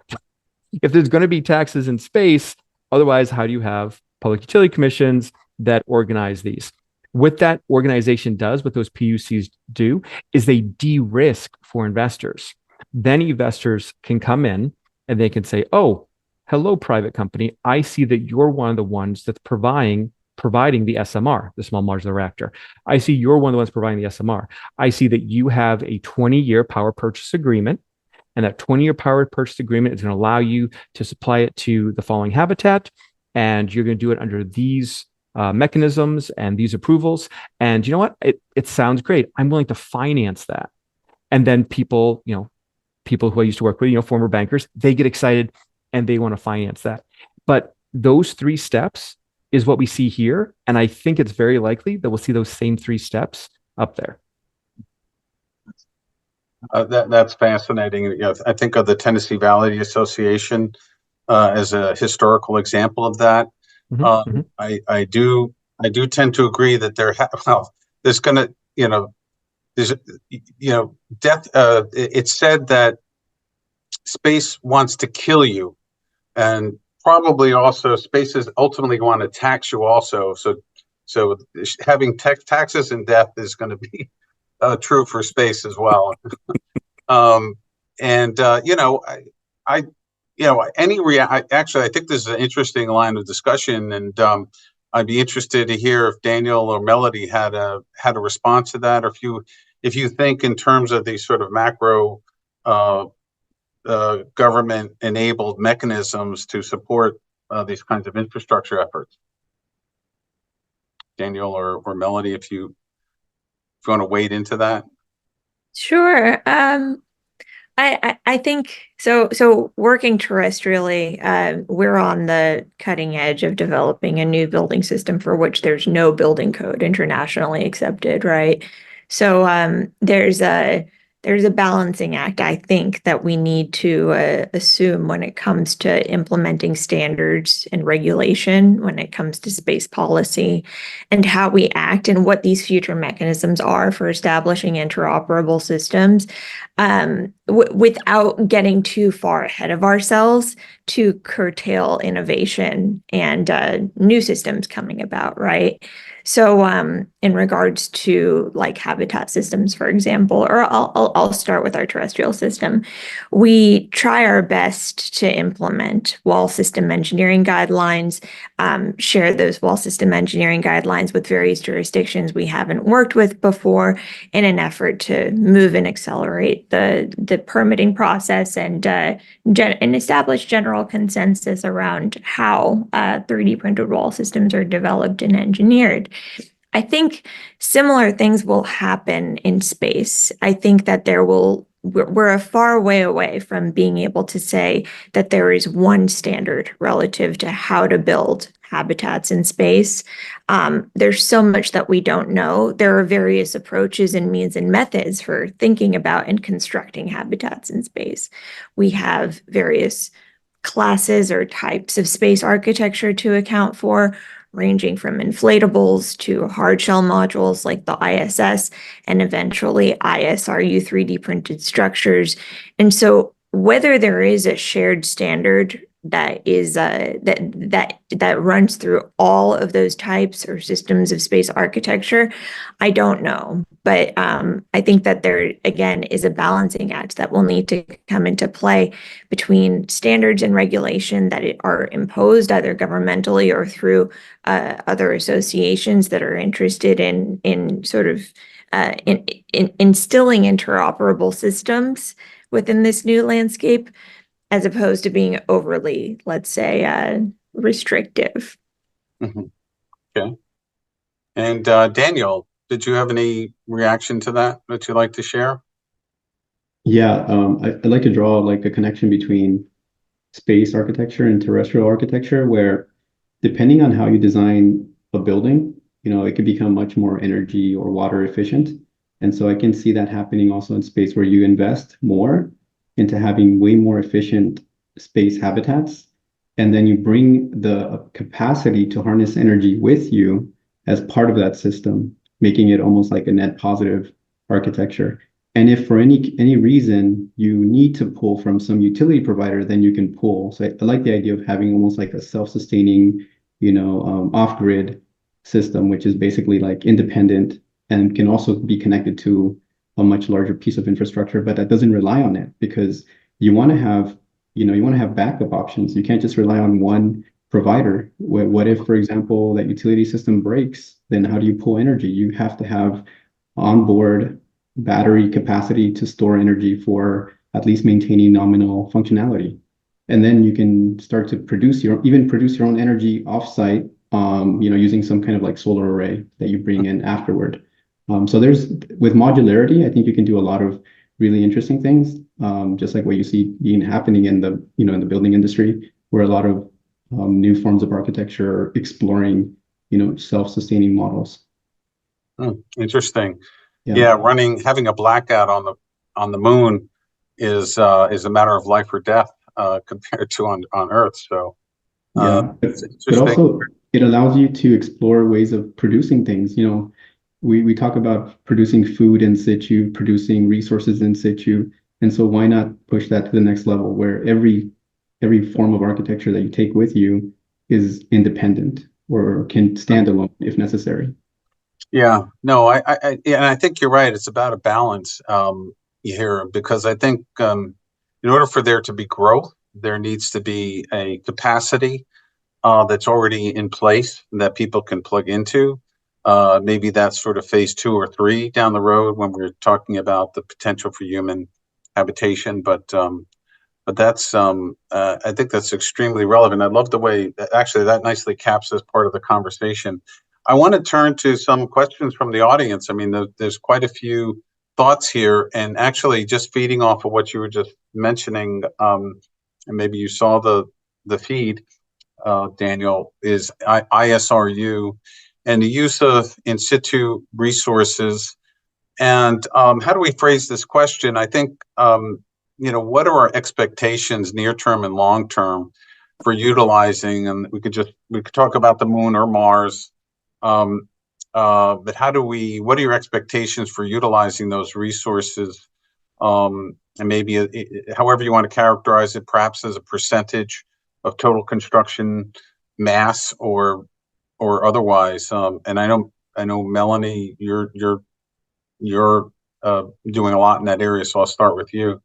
if there's going to be taxes in space, otherwise, how do you have public utility commissions that organize these? What that organization does, what those PUCs do, is they de-risk for investors. Then investors can come in and they can say, oh, hello, private company. I see that you're one of the ones that's providing the SMR, the small modular reactor. I see you're one of the ones providing the SMR. I see that you have a 20-year power purchase agreement. And that 20-year power purchase agreement is going to allow you to supply it to the following habitat. And you're going to do it under these mechanisms and these approvals. And you know what? It sounds great. I'm willing to finance that. And then people who I used to work with, former bankers, they get excited and they want to finance that. But those three steps is what we see here. And I think it's very likely that we'll see those same three steps up there. That's fascinating. I think of the Tennessee Valley Association as a historical example of that. Mm-hmm. I do tend to agree that there's going to, death. It's said that space wants to kill you, and probably also space is ultimately want to tax you also. So having taxes and death is going to be true for space as well. Actually, I think this is an interesting line of discussion, and I'd be interested to hear if Daniel or Melodie had a response to that, or if you think in terms of these sort of macro government enabled mechanisms to support these kinds of infrastructure efforts. Daniel or Melodie, if you want to wade into that. Sure. I think so. So working terrestrially, we're on the cutting edge of developing a new building system for which there's no building code internationally accepted, right? So there's a balancing act, I think, that we need to assume when it comes to implementing standards and regulation, when it comes to space policy, and how we act and what these future mechanisms are for establishing interoperable systems, without getting too far ahead of ourselves to curtail innovation and new systems coming about, right? So in regards to like habitat systems, for example, or I'll start with our terrestrial system, we try our best to implement wall system engineering guidelines, share those wall system engineering guidelines with various jurisdictions we haven't worked with before in an effort to move and accelerate the permitting process and establish general consensus around how 3D printed wall systems are developed and engineered. I think similar things will happen in space. I think that we're a far way away from being able to say that there is one standard relative to how to build habitats in space. There's so much that we don't know. There are various approaches and means and methods for thinking about and constructing habitats in space. We have various classes or types of space architecture to account for, ranging from inflatables to hard shell modules like the ISS and eventually ISRU 3D printed structures. And so whether there is a shared standard that is that runs through all of those types or systems of space architecture, I don't know. But I think that there, again, is a balancing act that will need to come into play between standards and regulation that are imposed either governmentally or through other associations that are interested in sort of in instilling interoperable systems within this new landscape, as opposed to being overly, let's say, restrictive. Mm-hmm. Okay. And Daniel, did you have any reaction to that you'd like to share? Yeah, I'd like to draw like a connection between space architecture and terrestrial architecture, where depending on how you design a building, it could become much more energy or water efficient. And so I can see that happening also in space, where you invest more into having way more efficient space habitats, and then you bring the capacity to harness energy with you as part of that system, making it almost like a net positive architecture. And if for any reason you need to pull from some utility provider, then you can pull. So I like the idea of having almost like a self-sustaining, off-grid system, which is basically like independent and can also be connected to a much larger piece of infrastructure, but that doesn't rely on it, because you want to have backup options. You can't just rely on one provider. What if, for example, that utility system breaks? Then how do you pull energy? You have to have onboard battery capacity to store energy for at least maintaining nominal functionality. And then you can start to produce your own energy offsite, using some kind of like solar array that you bring in afterward. So with modularity, I think you can do a lot of really interesting things, just like what you see happening in the building industry, where a lot of new forms of architecture are exploring, self-sustaining models. Interesting. Yeah, having a blackout on the moon is a matter of life or death compared to on Earth. So but also it allows you to explore ways of producing things. We talk about producing food in situ, producing resources in situ. And so why not push that to the next level, where every form of architecture that you take with you is independent or can stand alone if necessary. Yeah, no, I think you're right. It's about a balance here, because I think in order for there to be growth, there needs to be a capacity that's already in place that people can plug into. Maybe that's sort of phase 2 or 3 down the road when we're talking about the potential for human habitation. But that's I think that's extremely relevant. I love the way actually that nicely caps this part of the conversation. I want to turn to some questions from the audience. I mean, there's quite a few thoughts here, and actually just feeding off of what you were just mentioning, and maybe you saw the feed, Daniel, is ISRU and the use of in situ resources. And how do we phrase this question? I think, what are our expectations near term and long term for utilizing, and we could talk about the moon or Mars, but what are your expectations for utilizing those resources? And maybe however you want to characterize it, perhaps as a percentage of total construction mass or otherwise. And I know Melanie, you're doing a lot in that area, so I'll start with you.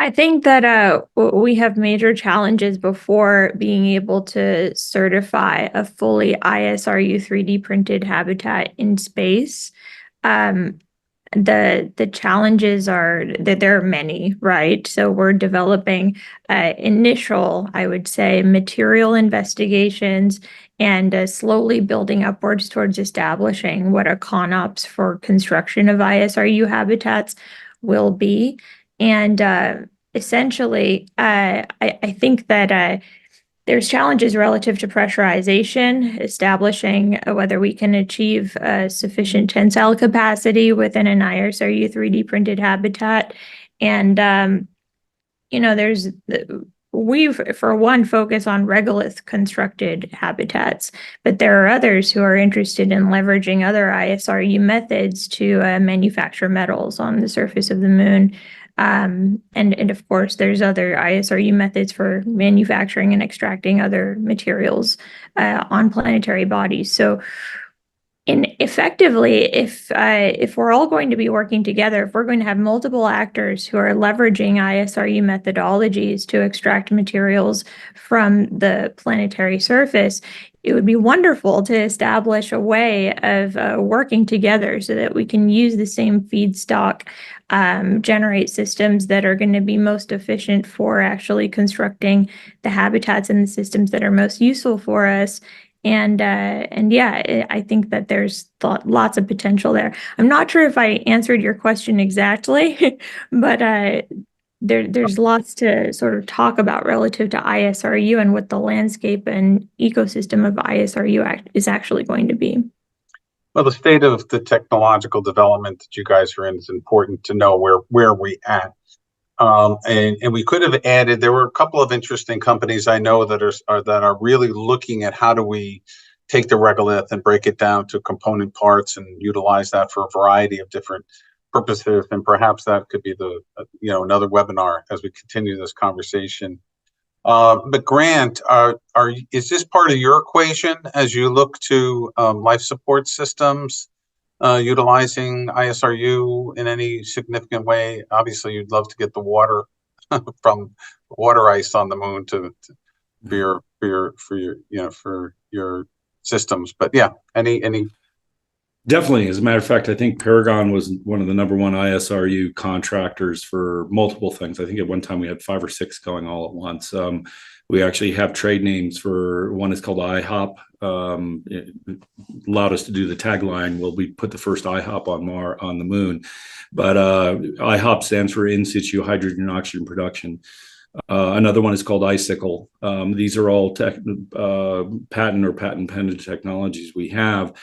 I think that we have major challenges before being able to certify a fully ISRU 3D printed habitat in space. The challenges are that there are many, right? So we're developing initial, I would say, material investigations and slowly building upwards towards establishing what a CONOPS for construction of ISRU habitats will be. And essentially, I think that there's challenges relative to pressurization, establishing whether we can achieve sufficient tensile capacity within an ISRU 3D printed habitat. And, we, for one, focus on regolith constructed habitats, but there are others who are interested in leveraging other ISRU methods to manufacture metals on the surface of the moon. And of course, there's other ISRU methods for manufacturing and extracting other materials on planetary bodies. So, effectively, if we're all going to be working together, if we're going to have multiple actors who are leveraging ISRU methodologies to extract materials from the planetary surface, it would be wonderful to establish a way of working together so that we can use the same feedstock, generate systems that are going to be most efficient for actually constructing the habitats and the systems that are most useful for us. And yeah, I think that there's lots of potential there. I'm not sure if I answered your question exactly, but there's lots to sort of talk about relative to ISRU and what the landscape and ecosystem of ISRU is actually going to be. Well, the state of the technological development that you guys are in is important to know where we're at. And we could have added, there were a couple of interesting companies I know that are really looking at how do we take the regolith and break it down to component parts and utilize that for a variety of different purposes. And perhaps that could be another webinar as we continue this conversation. But Grant, is this part of your equation as you look to life support systems? Utilizing ISRU in any significant way? Obviously, you'd love to get the water from water ice on the moon for your systems. But yeah, any. Definitely. As a matter of fact, I think Paragon was one of the number one ISRU contractors for multiple things. I think at one time we had 5 or 6 going all at once. We actually have trade names for one is called IHOP. It allowed us to do the tagline, well, we put the first IHOP on the moon. But IHOP stands for in situ hydrogen and oxygen production. Another one is called Icicle. These are all patent or patent pending technologies we have.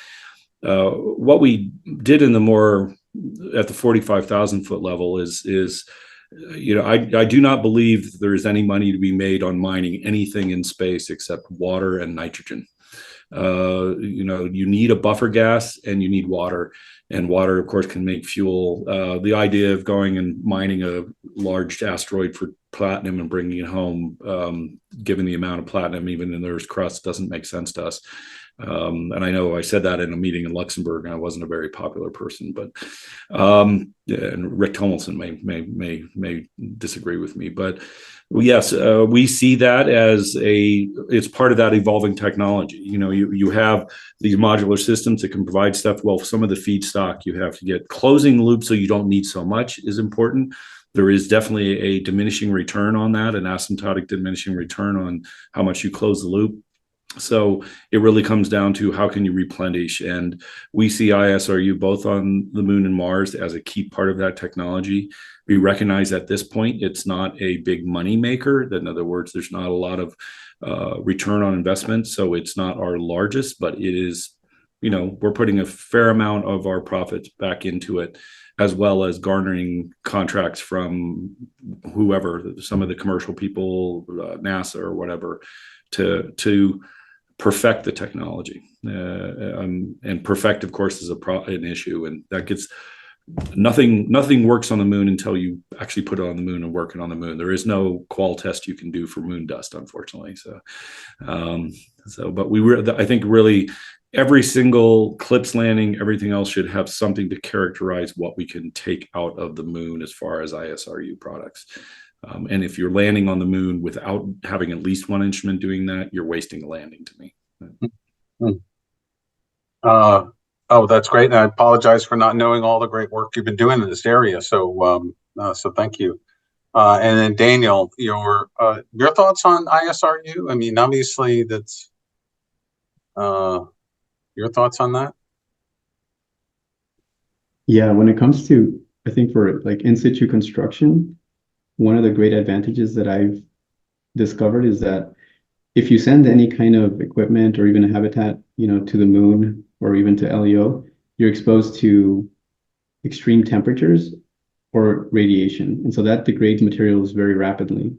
What we did in at the 45,000 foot level is I do not believe there is any money to be made on mining anything in space except water and nitrogen. You need a buffer gas and you need water, and water, of course, can make fuel. The idea of going and mining a large asteroid for platinum and bringing it home, given the amount of platinum even in the Earth's crust, doesn't make sense to us. And I know I said that in a meeting in Luxembourg, and I wasn't a very popular person, but and Rick Tomlinson may disagree with me, but yes, we see that as it's part of that evolving technology. You have these modular systems that can provide stuff. Well, some of the feedstock you have to get closing the loop so you don't need so much is important. There is definitely a diminishing return on that, an asymptotic diminishing return on how much you close the loop. So it really comes down to how can you replenish, and we see ISRU both on the moon and Mars as a key part of that technology. We recognize at this point it's not a big money maker. That, in other words, there's not a lot of return on investment, so it's not our largest, but it is. We're putting a fair amount of our profits back into it, as well as garnering contracts from whoever, some of the commercial people, NASA or whatever, to perfect the technology. And perfect, of course, is an issue, and that gets nothing works on the moon until you actually put it on the moon and work it on the moon. There is no qual test you can do for moon dust, unfortunately. But I think really every single CLIPS landing, everything else should have something to characterize what we can take out of the moon as far as ISRU products. And if you're landing on the moon without having at least one instrument doing that, you're wasting a landing to me. That's great. And I apologize for not knowing all the great work you've been doing in this area. So thank you. And then Daniel, your thoughts on ISRU? I mean, obviously that's your thoughts on that? Yeah, when it comes to, I think for like in situ construction, one of the great advantages that I've discovered is that if you send any kind of equipment or even a habitat, to the moon or even to LEO, you're exposed to extreme temperatures or radiation. And so that degrades materials very rapidly.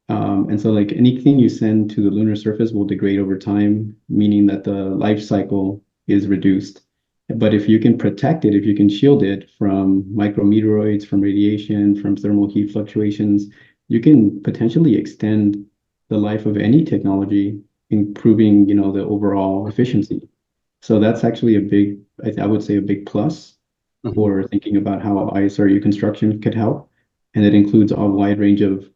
And so like anything you send to the lunar surface will degrade over time, meaning that the life cycle is reduced. But if you can protect it, if you can shield it from micrometeoroids, from radiation, from thermal heat fluctuations, you can potentially extend the life of any technology, improving, the overall efficiency. So that's actually I would say a big plus for thinking about how ISRU construction could help. And it includes a wide range of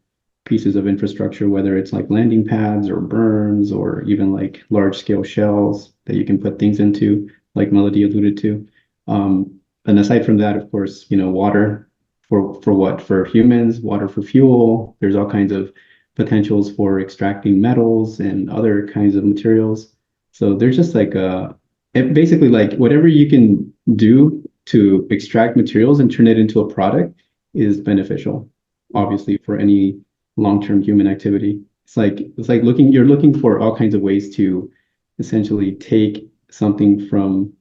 pieces of infrastructure, whether it's like landing pads or berms or even like large scale shells that you can put things into, like Melodie alluded to. And aside from that, of course, water for humans, water for fuel. There's all kinds of potentials for extracting metals and other kinds of materials. So there's just like basically like whatever you can do to extract materials and turn it into a product is beneficial, obviously, for any long-term human activity. It's like you're looking for all kinds of ways to essentially take something from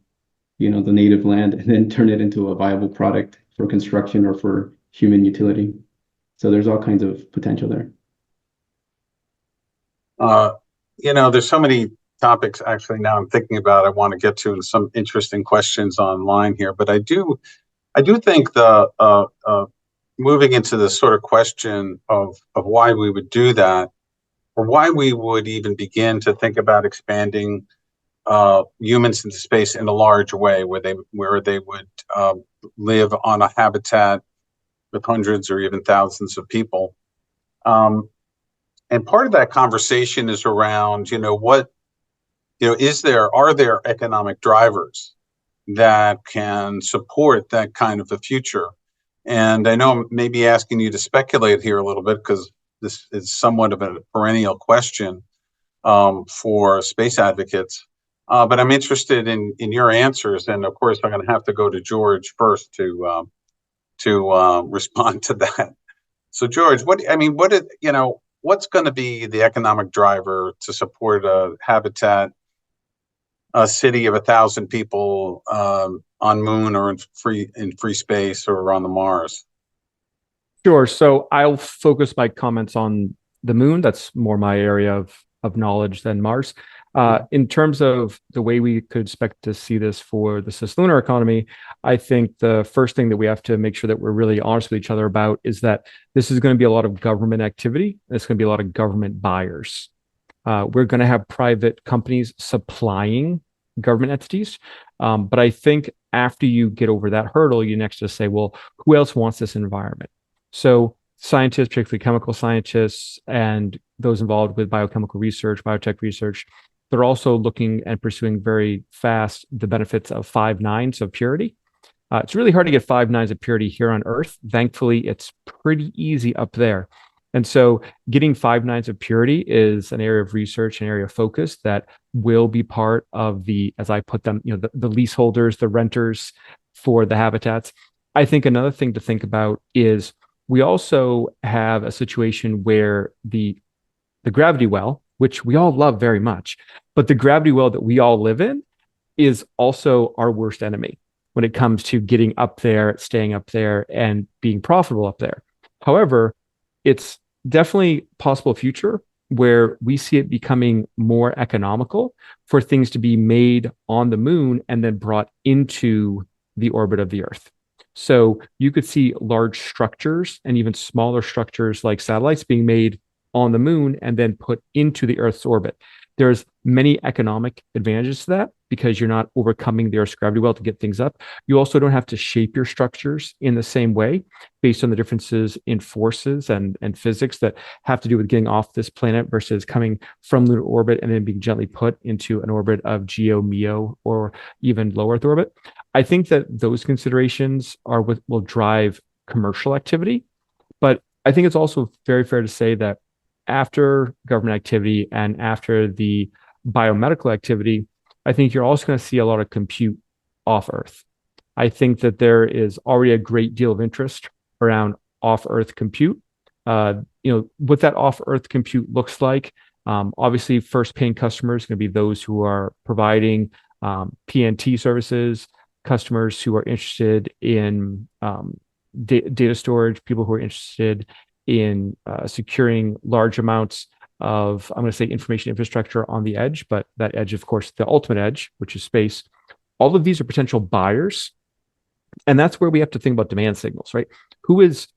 the native land and then turn it into a viable product for construction or for human utility. So there's all kinds of potential there. There's so many topics actually now I'm thinking about I want to get to, and some interesting questions online here, but I do think the moving into this sort of question of why we would do that, or why we would even begin to think about expanding humans into space in a large way, where they would live on a habitat with hundreds or even thousands of people. And part of that conversation is around, are there economic drivers that can support that kind of a future? And I know I'm maybe asking you to speculate here a little bit, because this is somewhat of a perennial question for space advocates. But I'm interested in your answers, and of course I'm going to have to go to George first to respond to that. So George, what's going to be the economic driver to support a habitat, a city of 1,000 people on moon or in free space or on the Mars? Sure. So I'll focus my comments on the moon. That's more my area of knowledge than Mars. In terms of the way we could expect to see this for the cislunar economy, I think the first thing that we have to make sure that we're really honest with each other about is that this is going to be a lot of government activity. It's going to be a lot of government buyers. We're going to have private companies supplying government entities. But I think after you get over that hurdle, you next just say, well, who else wants this environment? So scientists, particularly chemical scientists, and those involved with biochemical research, biotech research, they're also looking and pursuing very fast the benefits of 5 nines of purity. It's really hard to get 5 nines of purity here on Earth. Thankfully, it's pretty easy up there. And so getting 5 nines of purity is an area of research, an area of focus that will be part of the, as I put them, the leaseholders, the renters for the habitats. I think another thing to think about is we also have a situation where the gravity well, which we all love very much, but the gravity well that we all live in is also our worst enemy when it comes to getting up there, staying up there, and being profitable up there. However, it's definitely possible future where we see it becoming more economical for things to be made on the moon and then brought into the orbit of the Earth. So you could see large structures and even smaller structures like satellites being made on the moon and then put into the Earth's orbit. There's many economic advantages to that because you're not overcoming the Earth's gravity well to get things up. You also don't have to shape your structures in the same way based on the differences in forces and physics that have to do with getting off this planet versus coming from lunar orbit and then being gently put into an orbit of GEO, MEO, or even low Earth orbit. I think that those considerations are what will drive commercial activity. But I think it's also very fair to say that after government activity and after the biomedical activity, I think you're also going to see a lot of compute off Earth. I think that there is already a great deal of interest around off Earth compute. What that off Earth compute looks like, obviously, first paying customers are going to be those who are providing PNT services, customers who are interested in data storage, people who are interested in securing large amounts of, I'm going to say, information infrastructure on the edge, but that edge, of course, the ultimate edge, which is space. All of these are potential buyers. And that's where we have to think about demand signals, right? Who's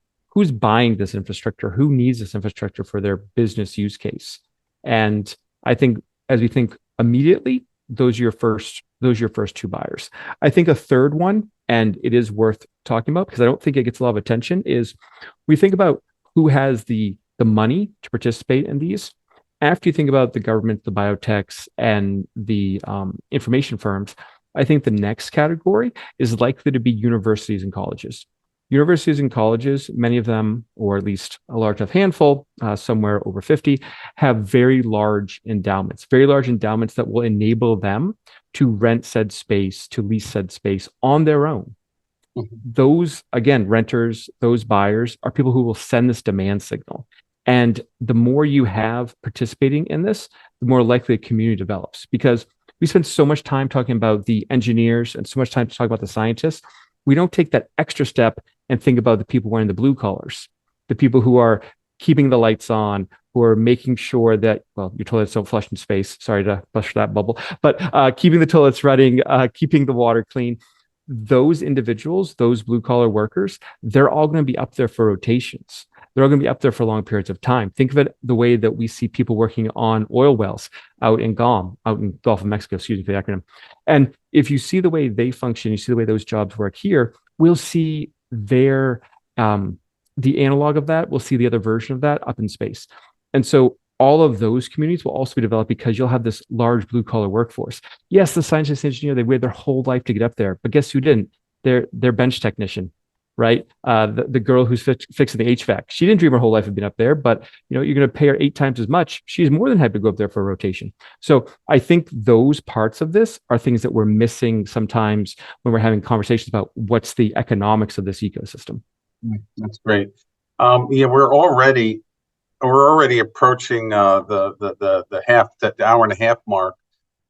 buying this infrastructure? Who needs this infrastructure for their business use case? And I think as we think immediately, those are your first 2 buyers. I think a third one, and it is worth talking about because I don't think it gets a lot of attention, is we think about who has the money to participate in these. After you think about the government, the biotechs, and the information firms, I think the next category is likely to be universities and colleges. Universities and colleges, many of them, or at least a large enough handful, somewhere over 50, have very large endowments that will enable them to rent said space, to lease said space on their own. Those, again, renters, those buyers are people who will send this demand signal. And the more you have participating in this, the more likely a community develops. Because we spend so much time talking about the engineers and so much time to talk about the scientists. We don't take that extra step and think about the people wearing the blue collars, the people who are keeping the lights on, who are making sure that, well, your toilets don't flush in space. Sorry to bust that bubble, but keeping the toilets running, keeping the water clean. Those individuals, those blue collar workers, they're all going to be up there for rotations. They're all going to be up there for long periods of time. Think of it the way that we see people working on oil wells out in GOM, out in Gulf of Mexico, excuse me for the acronym. And if you see the way they function, you see the way those jobs work here, we'll see their, the analog of that, we'll see the other version of that up in space. And so all of those communities will also be developed because you'll have this large blue collar workforce. Yes, the scientist engineer, they waited their whole life to get up there, but guess who didn't? Their bench technician, right? The girl who's fixing the HVAC, she didn't dream her whole life of being up there, but you're going to pay her 8 times as much. She's more than happy to go up there for a rotation. So I think those parts of this are things that we're missing sometimes when we're having conversations about what's the economics of this ecosystem. That's great. We're already approaching the hour and a half mark.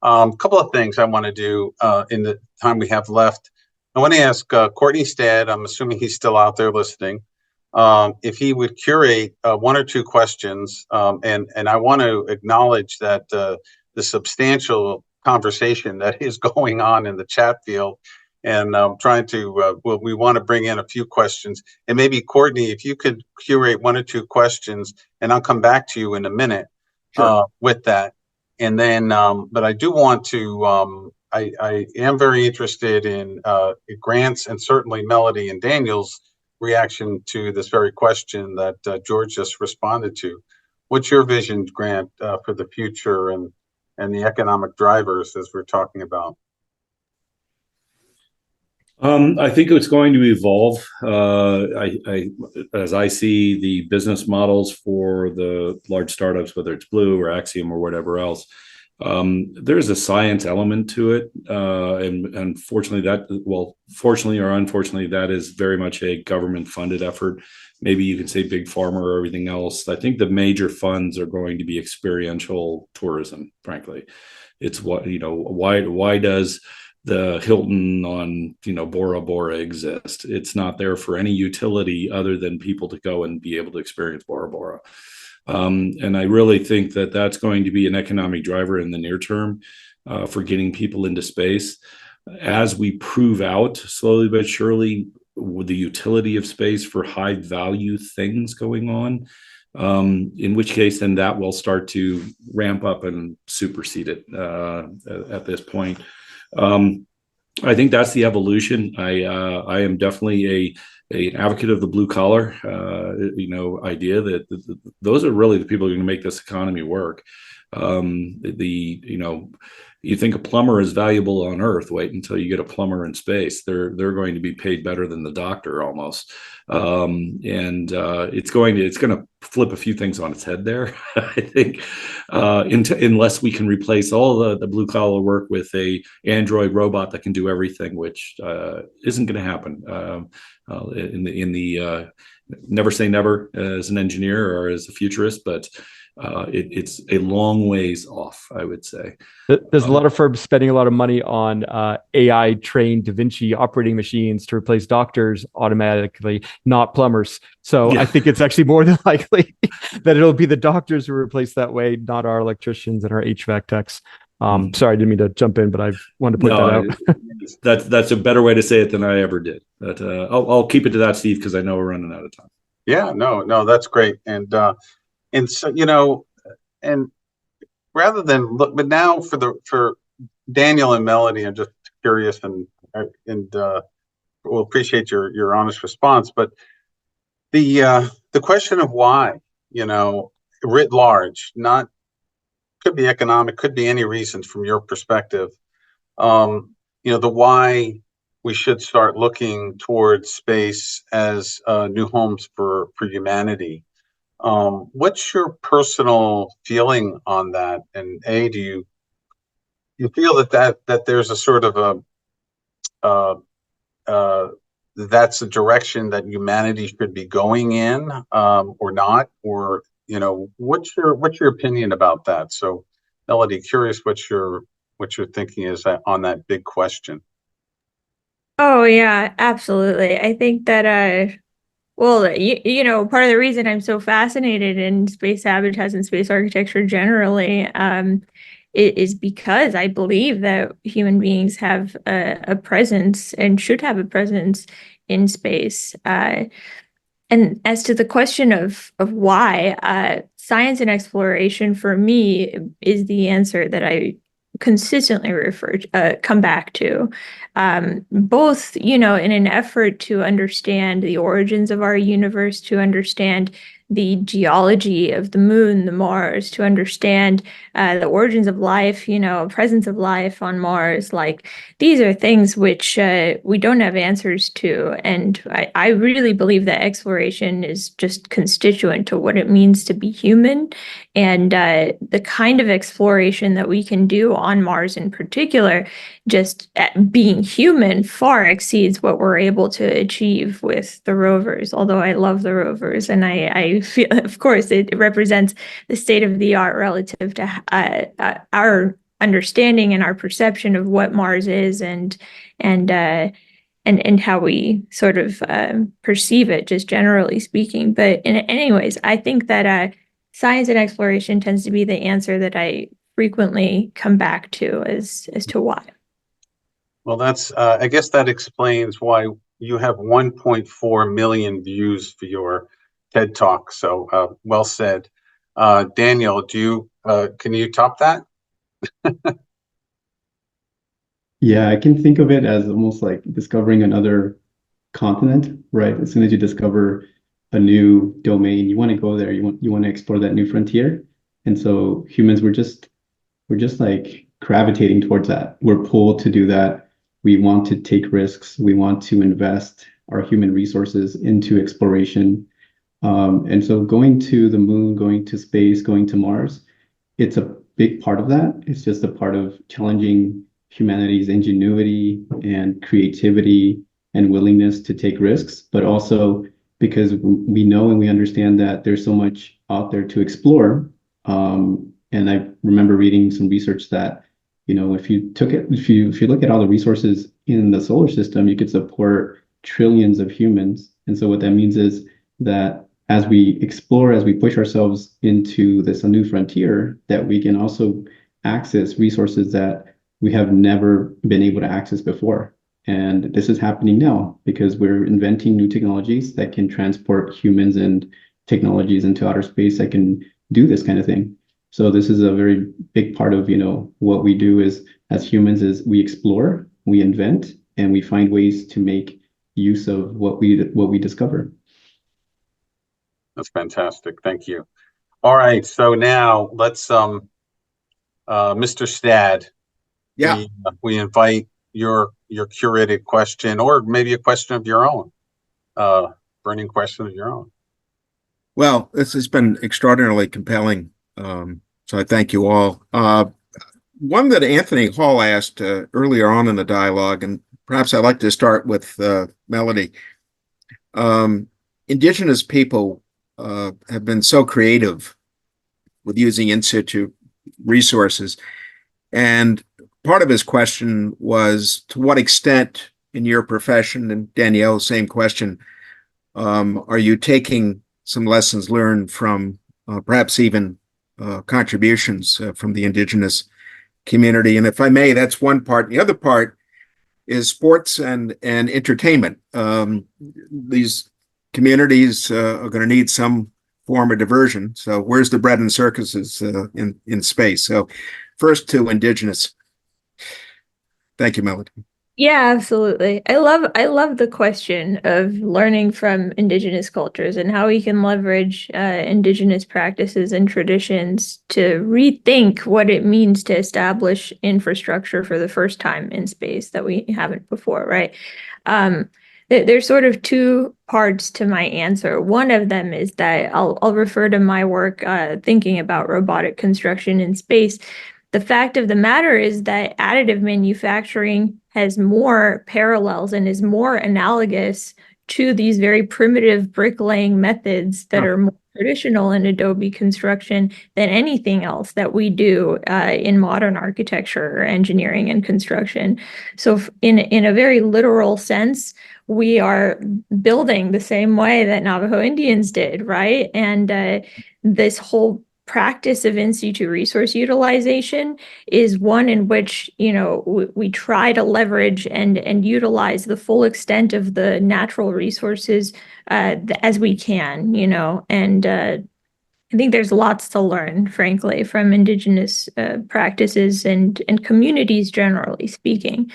A couple of things I want to do in the time we have left. I want to ask Courtney Stead, I'm assuming he's still out there listening, if he would curate 1 or 2 questions. And I want to acknowledge that the substantial conversation that is going on in the chat field. And trying to, we want to bring in a few questions. And maybe, Courtney, if you could curate 1 or 2 questions, and I'll come back to you in a minute. Sure. With that. And then, but I do want to I am very interested in Grant's and certainly Melodie and Daniel's reaction to this very question that George just responded to. What's your vision, Grant, for the future and the economic drivers as we're talking about? I think it's going to evolve. As I see the business models for the large startups, whether it's Blue or Axiom or whatever else, there's a science element to it, and fortunately fortunately or unfortunately, that is very much a government-funded effort. Maybe you can say big pharma or everything else. I think the major funds are going to be experiential tourism. Frankly, it's why does the Hilton on Bora Bora exist? It's not there for any utility other than people to go and be able to experience Bora Bora. And I really think that that's going to be an economic driver in the near term for getting people into space. As we prove out slowly but surely the utility of space for high value things going on, in which case then that will start to ramp up and supersede it at this point. I think that's the evolution. I am definitely an advocate of the blue collar, idea that those are really the people who are going to make this economy work. You think a plumber is valuable on Earth, wait until you get a plumber in space. They're going to be paid better than the doctor almost. It's going to flip a few things on its head there. I think unless we can replace all the blue collar work with a Android robot that can do everything, which isn't going to happen. Never say never as an engineer or as a futurist, but it's a long ways off, I would say. There's a lot of firms spending a lot of money on AI trained Da Vinci operating machines to replace doctors automatically, not plumbers. So yeah. I think it's actually more than likely that it'll be the doctors who replace that way, not our electricians and our HVAC techs. Sorry, I didn't mean to jump in, but I wanted to point that out. That's a better way to say it than I ever did. But I'll keep it to that, Steve, because I know we're running out of time. Yeah, no, that's great. And so, and rather than look, but now for Daniel and Melodie, I'm just curious and we'll appreciate your honest response. But the question of why, writ large, could be economic, could be any reasons from your perspective. The why we should start looking towards space as new homes for humanity. What's your personal feeling on that? And do you feel that there's a sort of that's the direction that humanity should be going in, or not? Or what's your opinion about that? So, Melodie, curious what your thinking is on that big question. Oh yeah, absolutely. I think that well, part of the reason I'm so fascinated in space habitats and space architecture generally is because I believe that human beings have a presence and should have a presence in space. And as to the question of why, science and exploration for me is the answer that I consistently come back to, both, in an effort to understand the origins of our universe, to understand the geology of the moon, the Mars, to understand the origins of life, presence of life on Mars. Like, these are things which we don't have answers to. And I really believe that exploration is just constituent to what it means to be human. And the kind of exploration that we can do on Mars in particular, just being human, far exceeds what we're able to achieve with the rovers. Although I love the rovers, and I feel, of course, it represents the state of the art relative to our understanding and our perception of what Mars is, and how we sort of perceive it, just generally speaking. But anyways, I think that science and exploration tends to be the answer that I frequently come back to as to why. Well, that's I guess that explains why you have 1.4 million views for your TED Talk. So well said. Daniel, can you top that? Yeah, I can think of it as almost like discovering another continent, right? As soon as you discover a new domain, you want to go there. You want to explore that new frontier. And so humans, we're just like gravitating towards that. We're pulled to do that. We want to take risks. We want to invest our human resources into exploration. And so going to the moon, going to space, going to Mars, it's a big part of that. It's just a part of challenging humanity's ingenuity and creativity and willingness to take risks, but also because we know and we understand that there's so much out there to explore. And I remember reading some research that, if you look at all the resources in the solar system, you could support trillions of humans. And so what that means is that as we explore, as we push ourselves into this new frontier, that we can also access resources that we have never been able to access before. And this is happening now because we're inventing new technologies that can transport humans and technologies into outer space that can do this kind of thing. So this is a very big part of, what we do is as humans is we explore, we invent, and we find ways to make use of what we discover. That's fantastic. Thank you. All right. So now let's, Mr. Stad, Yeah. we invite your curated question, or maybe a question of your own, burning question of your own. Well, this has been extraordinarily compelling. So I thank you all. One that Anthony Hall asked earlier on in the dialogue, and perhaps I'd like to start with Melodie. Indigenous people have been so creative with using in situ resources. And part of his question was, to what extent in your profession, and Danielle, same question, are you taking some lessons learned from perhaps even contributions from the Indigenous community? And if I may, that's one part. The other part is sports and entertainment. These communities are going to need some form of diversion. So where's the bread and circuses in space? So first to Indigenous. Thank you, Melodie. Yeah, absolutely. I love the question of learning from Indigenous cultures and how we can leverage Indigenous practices and traditions to rethink what it means to establish infrastructure for the first time in space that we haven't before, right? There's sort of two parts to my answer. One of them is that I'll refer to my work thinking about robotic construction in space. The fact of the matter is that additive manufacturing has more parallels and is more analogous to these very primitive bricklaying methods that are more traditional in Adobe construction than anything else that we do in modern architecture or engineering and construction. So in a very literal sense, we are building the same way that Navajo Indians did, right? And this whole practice of in situ resource utilization is one in which, we try to leverage and utilize the full extent of the natural resources as we can, and I think there's lots to learn, frankly, from Indigenous practices and communities, generally speaking.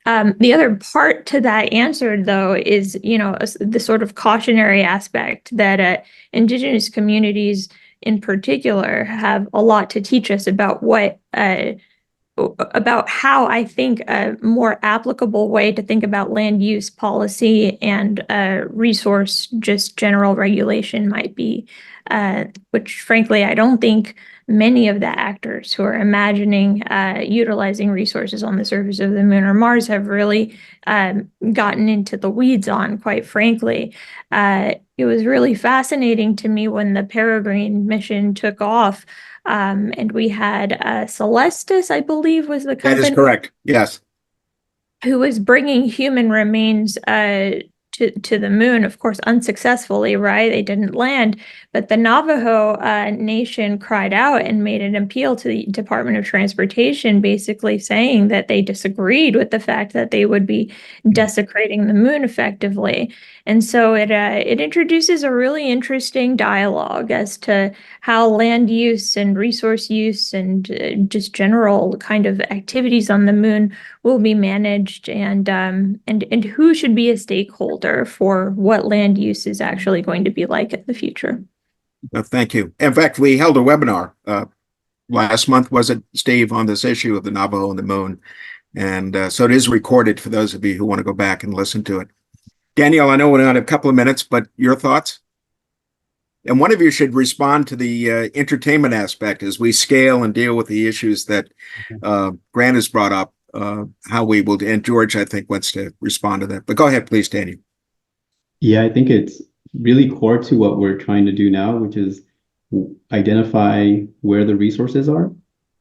The other part to that answer, though, is, the sort of cautionary aspect that Indigenous communities in particular have a lot to teach us about about how I think a more applicable way to think about land use policy and resource just general regulation might be, which frankly, I don't think many of the actors who are imagining utilizing resources on the surface of the moon or Mars have really gotten into the weeds on, quite frankly. It was really fascinating to me when the Peregrine mission took off, and we had Celestis, I believe, was the company. That is correct. Yes. Who was bringing human remains to the moon, of course, unsuccessfully, right? They didn't land, but the Navajo Nation cried out and made an appeal to the Department of Transportation, basically saying that they disagreed with the fact that they would be desecrating the moon effectively. And so it introduces a really interesting dialogue as to how land use and resource use and just general kind of activities on the moon will be managed, and who should be a stakeholder for what land use is actually going to be like in the future. Thank you. In fact, we held a webinar last month, was it, Steve, on this issue of the Navajo and the moon. And so it is recorded for those of you who want to go back and listen to it. Danielle, I know we only have a couple of minutes, but your thoughts? And one of you should respond to the entertainment aspect as we scale and deal with the issues that Grant has brought up, how we will, and George, I think, wants to respond to that. But go ahead, please, Daniel. Yeah, I think it's really core to what we're trying to do now, which is identify where the resources are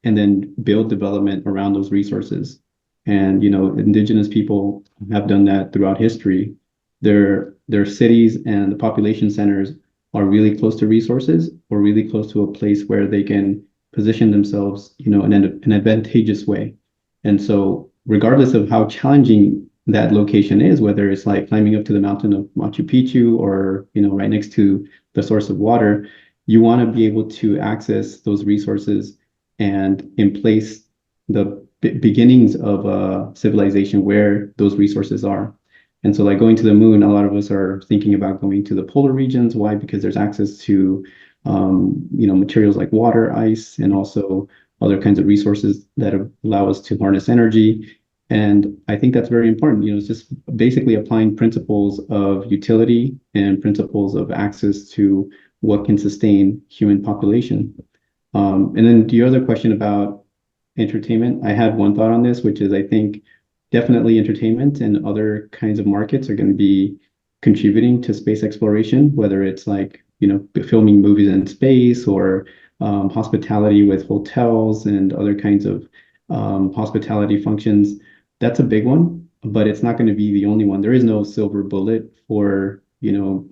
and then build development around those resources. And, indigenous people have done that throughout history. Their cities and the population centers are really close to resources or really close to a place where they can position themselves, in an advantageous way. And so regardless of how challenging that location is, whether it's like climbing up to the mountain of Machu Picchu or, right next to the source of water, you want to be able to access those resources and in place the beginnings of a civilization where those resources are. And so like going to the moon, a lot of us are thinking about going to the polar regions. Why? Because there's access to, materials like water, ice, and also other kinds of resources that allow us to harness energy. And I think that's very important. It's just basically applying principles of utility and principles of access to what can sustain human population. And then the other question about entertainment, I had one thought on this, which is I think definitely entertainment and other kinds of markets are going to be contributing to space exploration, whether it's like, filming movies in space or hospitality with hotels and other kinds of hospitality functions. That's a big one, but it's not going to be the only one. There is no silver bullet for,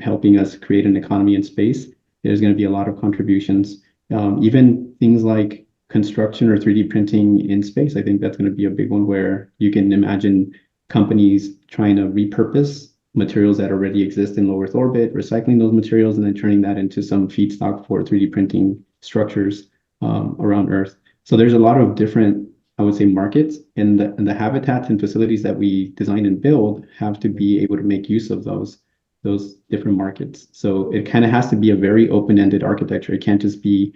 helping us create an economy in space. There's going to be a lot of contributions. Even things like construction or 3D printing in space, I think that's going to be a big one where you can imagine companies trying to repurpose materials that already exist in low Earth orbit, recycling those materials, and then turning that into some feedstock for 3D printing structures around Earth. So there's a lot of different, I would say, markets, and the habitats and facilities that we design and build have to be able to make use of those different markets. So it kind of has to be a very open-ended architecture. It can't just be,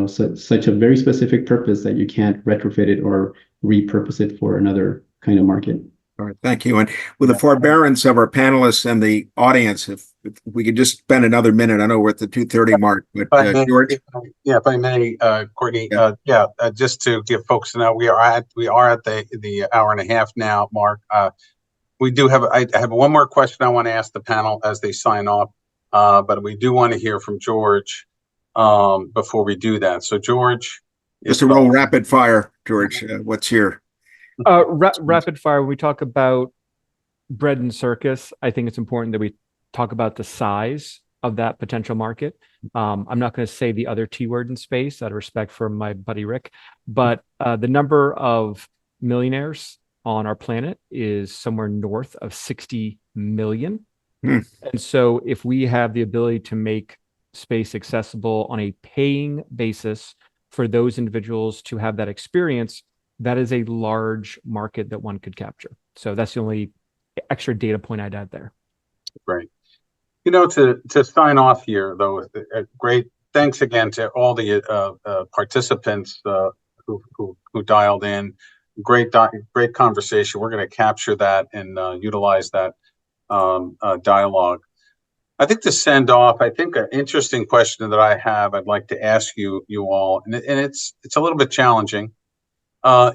such a very specific purpose that you can't retrofit it or repurpose it for another kind of market. All right, thank you. And with the forbearance of our panelists and the audience, if we could just spend another minute, I know we're at the 2:30 mark, but George? If I may, Courtney, just to give folks to know, we are at the hour and a half now mark. We do have, I have one more question I want to ask the panel as they sign off, but we do want to hear from George before we do that. So George. Just a real rapid fire, George, what's your? Rapid fire, when we talk about bread and circus, I think it's important that we talk about the size of that potential market. I'm not going to say the other T word in space out of respect for my buddy Rick, but the number of millionaires on our planet is somewhere north of 60 million. And so if we have the ability to make space accessible on a paying basis for those individuals to have that experience, that is a large market that one could capture. So that's the only extra data point I'd add there. Great. To sign off here, though, great thanks again to all the participants who dialed in. Great conversation. We're going to capture that and utilize that dialogue. I think to send off, I think an interesting question that I have, I'd like to ask you all, and it's a little bit challenging.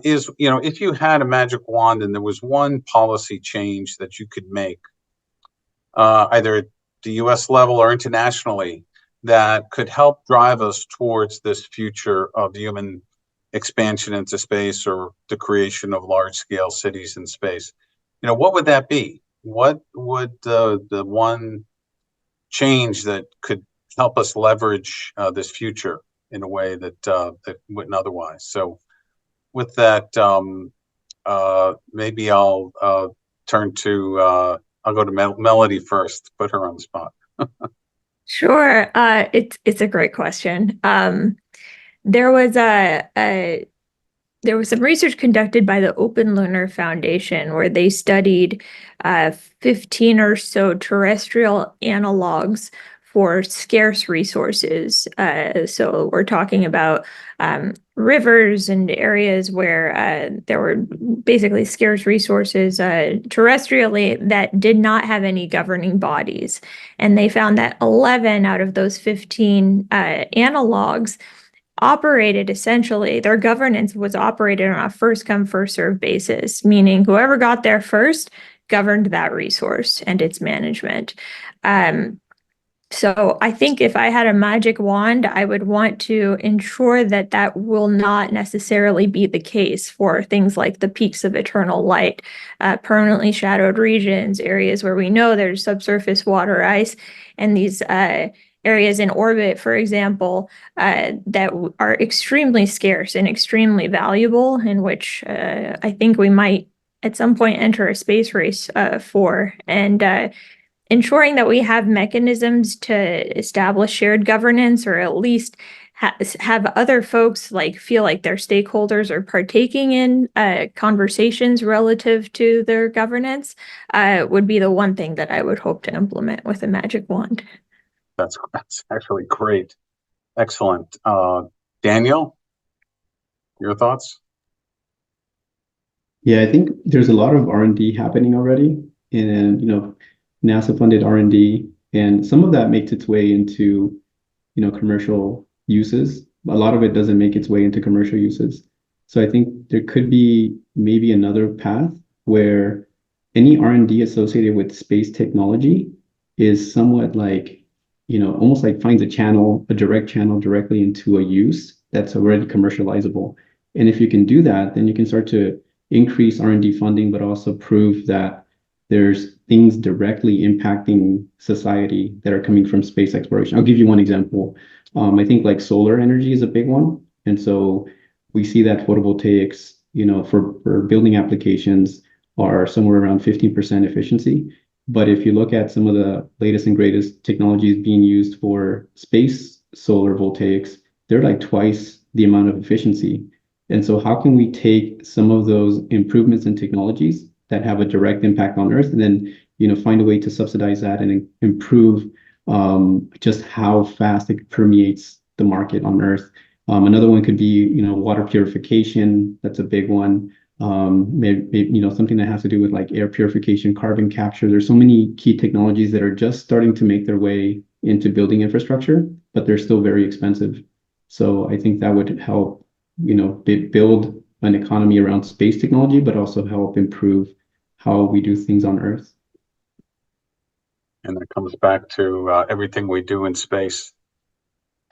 Is, if you had a magic wand and there was one policy change that you could make, either at the US level or internationally, that could help drive us towards this future of human expansion into space or the creation of large scale cities in space, what would that be? What would the one change that could help us leverage this future in a way that wouldn't otherwise? So with that, maybe I'll turn to, I'll go to Melodie first, put her on the spot. Sure. It's a great question. There was there was some research conducted by the Open Lunar Foundation where they studied 15 or so terrestrial analogs for scarce resources. So we're talking about rivers and areas where there were basically scarce resources terrestrially that did not have any governing bodies. And they found that 11 out of those 15 analogs operated essentially, their governance was operated on a first come, first serve basis, meaning whoever got there first governed that resource and its management. So I think if I had a magic wand, I would want to ensure that that will not necessarily be the case for things like the peaks of eternal light, permanently shadowed regions, areas where we know there's subsurface water ice, and these areas in orbit, for example, that are extremely scarce and extremely valuable, in which I think we might at some point enter a space race for. And ensuring that we have mechanisms to establish shared governance, or at least have other folks feel like their stakeholders are partaking in conversations relative to their governance, would be the one thing that I would hope to implement with a magic wand. That's actually great. Excellent. Daniel, your thoughts? Yeah, I think there's a lot of R&D happening already, and NASA funded R&D, and some of that makes its way into commercial uses. A lot of it doesn't make its way into commercial uses. So I think there could be maybe another path where any R&D associated with space technology is somewhat almost like finds a direct channel directly into a use that's already commercializable. And if you can do that, then you can start to increase R&D funding, but also prove that there's things directly impacting society that are coming from space exploration. I'll give you one example. I think solar energy is a big one. And so we see that photovoltaics, for building applications are somewhere around 15% efficiency. But if you look at some of the latest and greatest technologies being used for space solar voltaics, they're like twice the amount of efficiency. And so how can we take some of those improvements in technologies that have a direct impact on Earth, and then find a way to subsidize that and improve just how fast it permeates the market on Earth. Another one could be water purification. That's a big one. Maybe something that has to do with air purification, carbon capture. There's so many key technologies that are just starting to make their way into building infrastructure, but they're still very expensive. So I think that would help build an economy around space technology, but also help improve how we do things on Earth. And that comes back to everything we do in space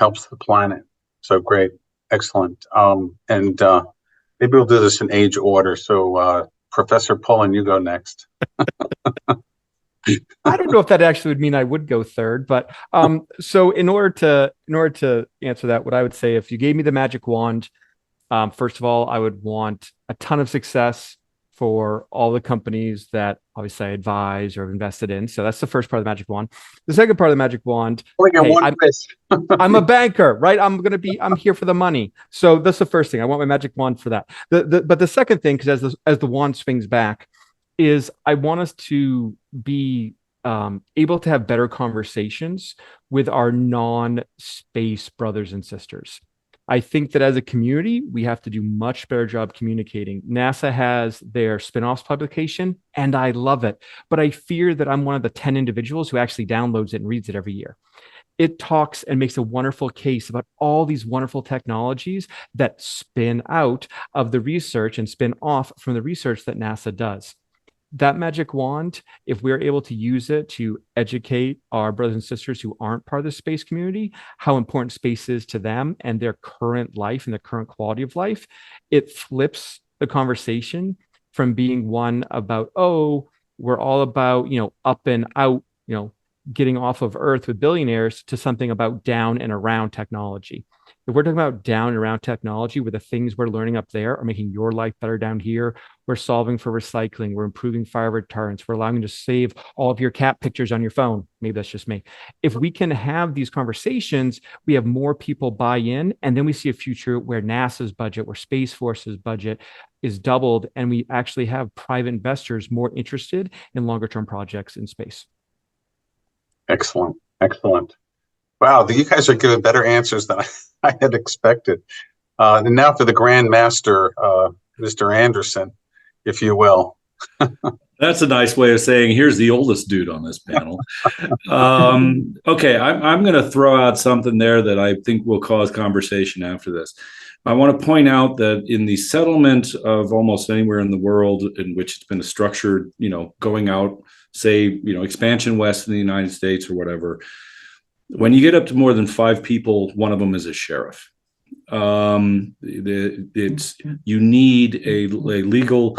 helps the planet. So great. Excellent. And maybe we'll do this in age order. So Professor Pullen, you go next. I don't know if that actually would mean I would go third, but so in order to answer that, what I would say, if you gave me the magic wand, first of all, I would want a ton of success for all the companies that obviously I advise or have invested in. So that's the first part of the magic wand. The second part of the magic wand, I'm a banker, right? I'm here for the money. So that's the first thing. I want my magic wand for that. But the second thing, because as the wand swings back, is I want us to be able to have better conversations with our non-space brothers and sisters. I think that as a community, we have to do much better job communicating. NASA has their spin-offs publication, and I love it. But I fear that I'm one of the 10 individuals who actually downloads it and reads it every year. It talks and makes a wonderful case about all these wonderful technologies that spin out of the research and spin off from the research that NASA does. That magic wand, if we're able to use it to educate our brothers and sisters who aren't part of the space community, how important space is to them and their current life and their current quality of life, it flips the conversation from being one about, oh, we're all about, up and out, getting off of Earth with billionaires to something about down and around technology. If we're talking about down and around technology, where the things we're learning up there are making your life better down here, we're solving for recycling, we're improving fire retardants, we're allowing you to save all of your cat pictures on your phone. Maybe that's just me. If we can have these conversations, we have more people buy in, and then we see a future where NASA's budget, where Space Force's budget is doubled, and we actually have private investors more interested in longer term projects in space. Excellent. Excellent. Wow, you guys are giving better answers than I had expected. And now for the Grand Master, Mr. Anderson, if you will. That's a nice way of saying here's the oldest dude on this panel. Okay, I'm going to throw out something there that I think will cause conversation after this. I want to point out that in the settlement of almost anywhere in the world in which it's been a structured, going out, say, expansion west in the United States or whatever, when you get up to more than 5 people, one of them is a sheriff. You need a legal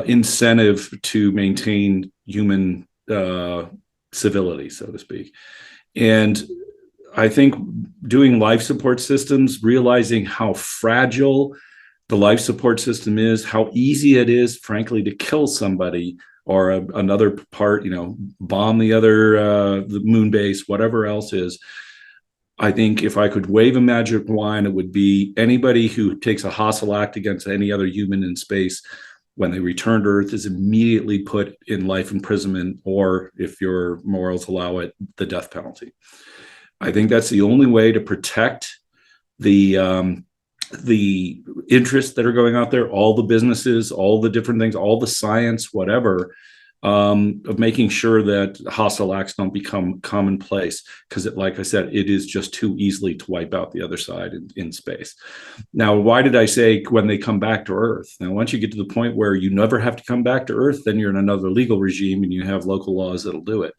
incentive to maintain human civility, so to speak. And I think doing life support systems, realizing how fragile the life support system is, how easy it is, frankly, to kill somebody or another part, bomb the moon base, whatever else is. I think if I could wave a magic wand, it would be anybody who takes a hostile act against any other human in space, when they return to Earth, is immediately put in life imprisonment, or if your morals allow it, the death penalty. I think that's the only way to protect the interests that are going out there, all the businesses, all the different things, all the science, whatever, of making sure that hostile acts don't become commonplace. Because, like I said, it is just too easily to wipe out the other side in space. Now, why did I say when they come back to Earth? Now, once you get to the point where you never have to come back to Earth, then you're in another legal regime and you have local laws that'll do it.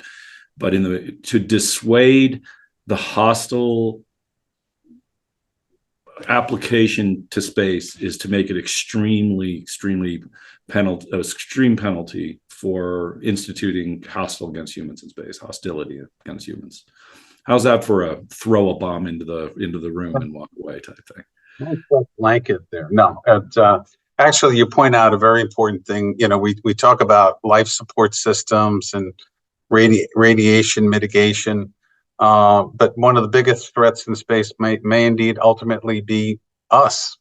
But to dissuade the hostile application to space is to make it extreme penalty for instituting hostility against humans. How's that for a throw a bomb into the room and walk away type thing? Nice blanket there. No, actually, you point out a very important thing. We talk about life support systems and radiation mitigation. But one of the biggest threats in space may indeed ultimately be us,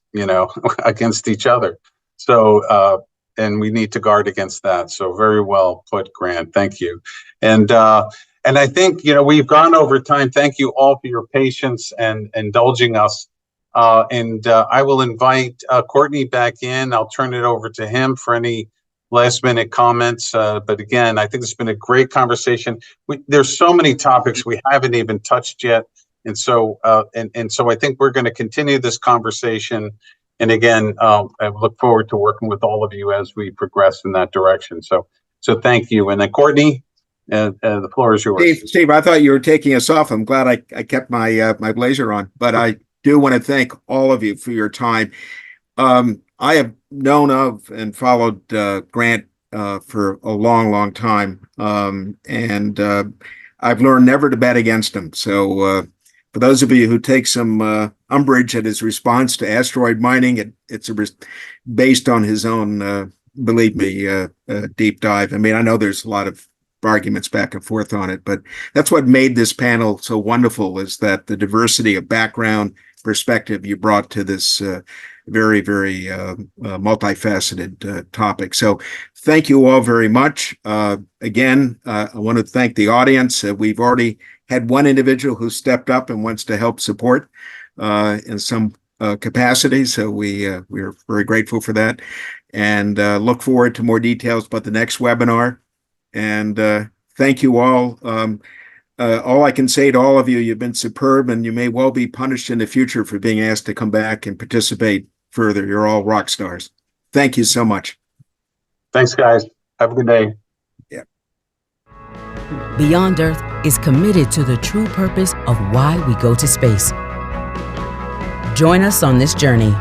against each other. So, and we need to guard against that. So very well put, Grant. Thank you. And I think, we've gone over time. Thank you all for your patience and indulging us. I will invite Courtney back in. I'll turn it over to him for any last minute comments. But again, I think it's been a great conversation. There's so many topics we haven't even touched yet. And so I think we're going to continue this conversation. And again, I look forward to working with all of you as we progress in that direction. So thank you. And then Courtney, the floor is yours. Steve, I thought you were taking us off. I'm glad I kept my blazer on, but I do want to thank all of you for your time. I have known of and followed Grant for a long, long time, and I've learned never to bet against him. So for those of you who take some umbrage at his response to asteroid mining, it's based on his own, believe me, deep dive. I mean, I know there's a lot of arguments back and forth on it, but that's what made this panel so wonderful, is that the diversity of background perspective you brought to this very, very multifaceted topic. So thank you all very much. Again, I want to thank the audience. We've already had one individual who stepped up and wants to help support in some capacity. So we're very grateful for that, and look forward to more details about the next webinar. And thank you all. All I can say to all of you, you've been superb, and you may well be punished in the future for being asked to come back and participate further. You're all rock stars. Thank you so much. Thanks, guys. Have a good day. Yeah. Beyond Earth is committed to the true purpose of why we go to space. Join us on this journey.